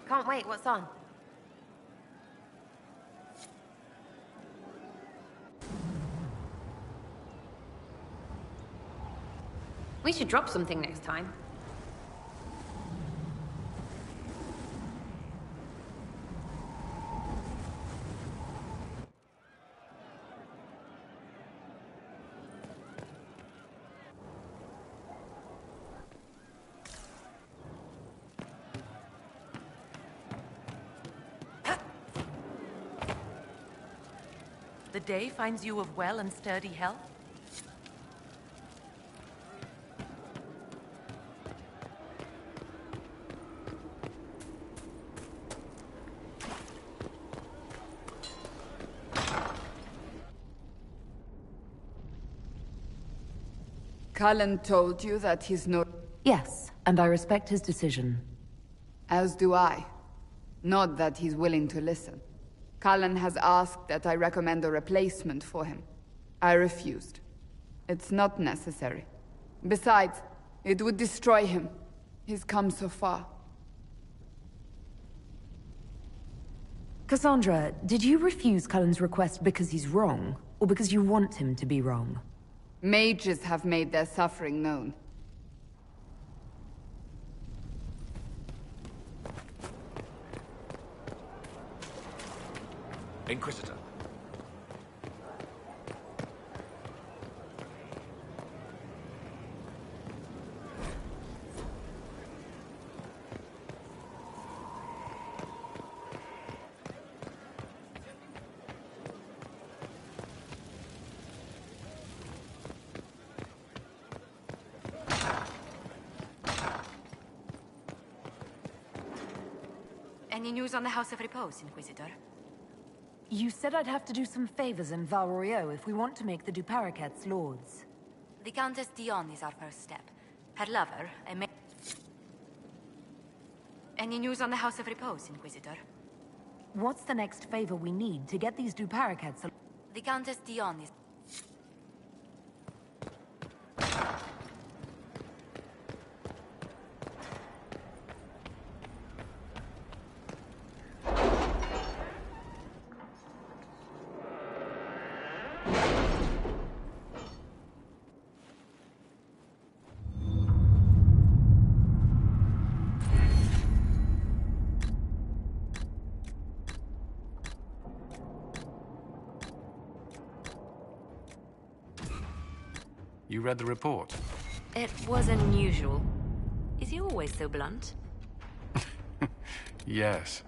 [SPEAKER 1] Can't wait, what's on? We should drop something next time. the day finds you of well and sturdy health?
[SPEAKER 3] Cullen told you that he's not...
[SPEAKER 4] Yes, and I respect his decision.
[SPEAKER 3] As do I. Not that he's willing to listen. Cullen has asked that I recommend a replacement for him. I refused. It's not necessary. Besides, it would destroy him. He's come so far.
[SPEAKER 4] Cassandra, did you refuse Cullen's request because he's wrong, or because you want him to be wrong?
[SPEAKER 3] Mages have made their suffering known.
[SPEAKER 17] Inquisitor.
[SPEAKER 6] Any news on the House of Repose, Inquisitor?
[SPEAKER 4] You said I'd have to do some favors in Val Royeaux if we want to make the Duparacats lords.
[SPEAKER 6] The Countess Dion is our first step. Her lover, Any news on the House of Repose, Inquisitor?
[SPEAKER 4] What's the next favor we need to get these Duparacats?
[SPEAKER 6] The Countess Dion is...
[SPEAKER 15] You read the report?
[SPEAKER 6] It was unusual. Is he always so blunt?
[SPEAKER 15] Yes.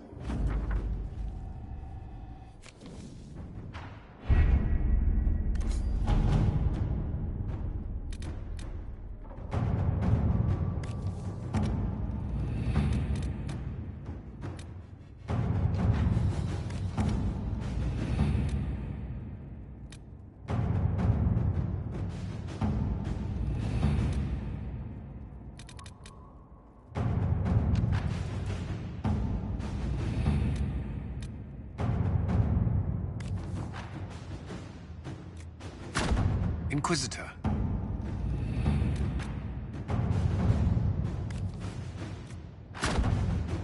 [SPEAKER 15] Inquisitor.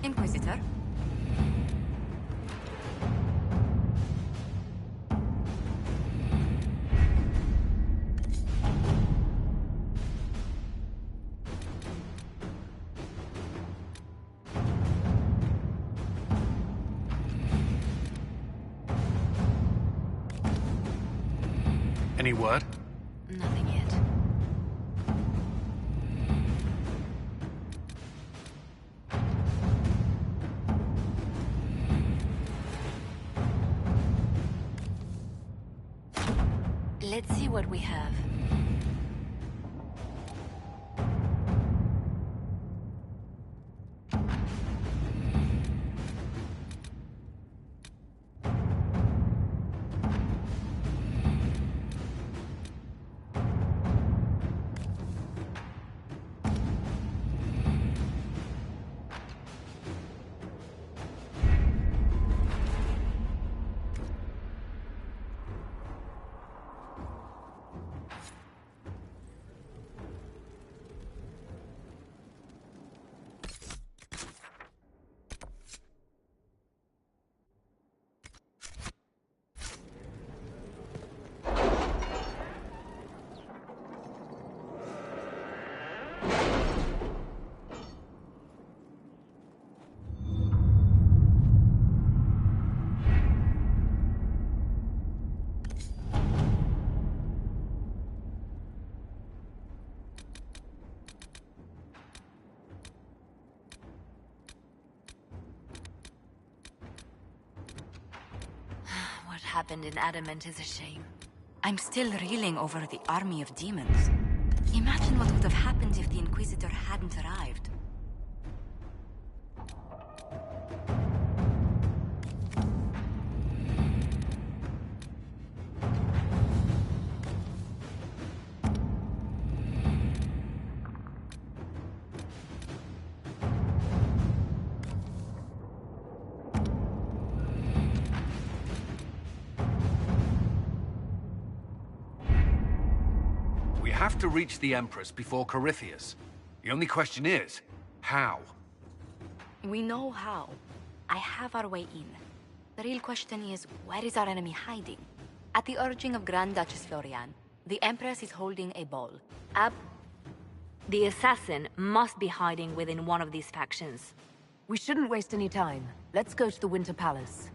[SPEAKER 6] Inquisitor?
[SPEAKER 15] Any word?
[SPEAKER 6] Nothing yet. Let's see what we have.
[SPEAKER 4] happened in Adamant is a shame.
[SPEAKER 10] I'm still reeling over the army of demons. Imagine what would have happened if the Inquisitor hadn't arrived.
[SPEAKER 15] We have to reach the Empress before Corypheus. The only question is, how?
[SPEAKER 10] We know how. I have our way in. The real question is, where is our enemy hiding? At the urging of Grand Duchess Florian, the Empress is holding a ball.
[SPEAKER 16] The assassin must be hiding within one of these factions.
[SPEAKER 4] We shouldn't waste any time. Let's go to the Winter Palace.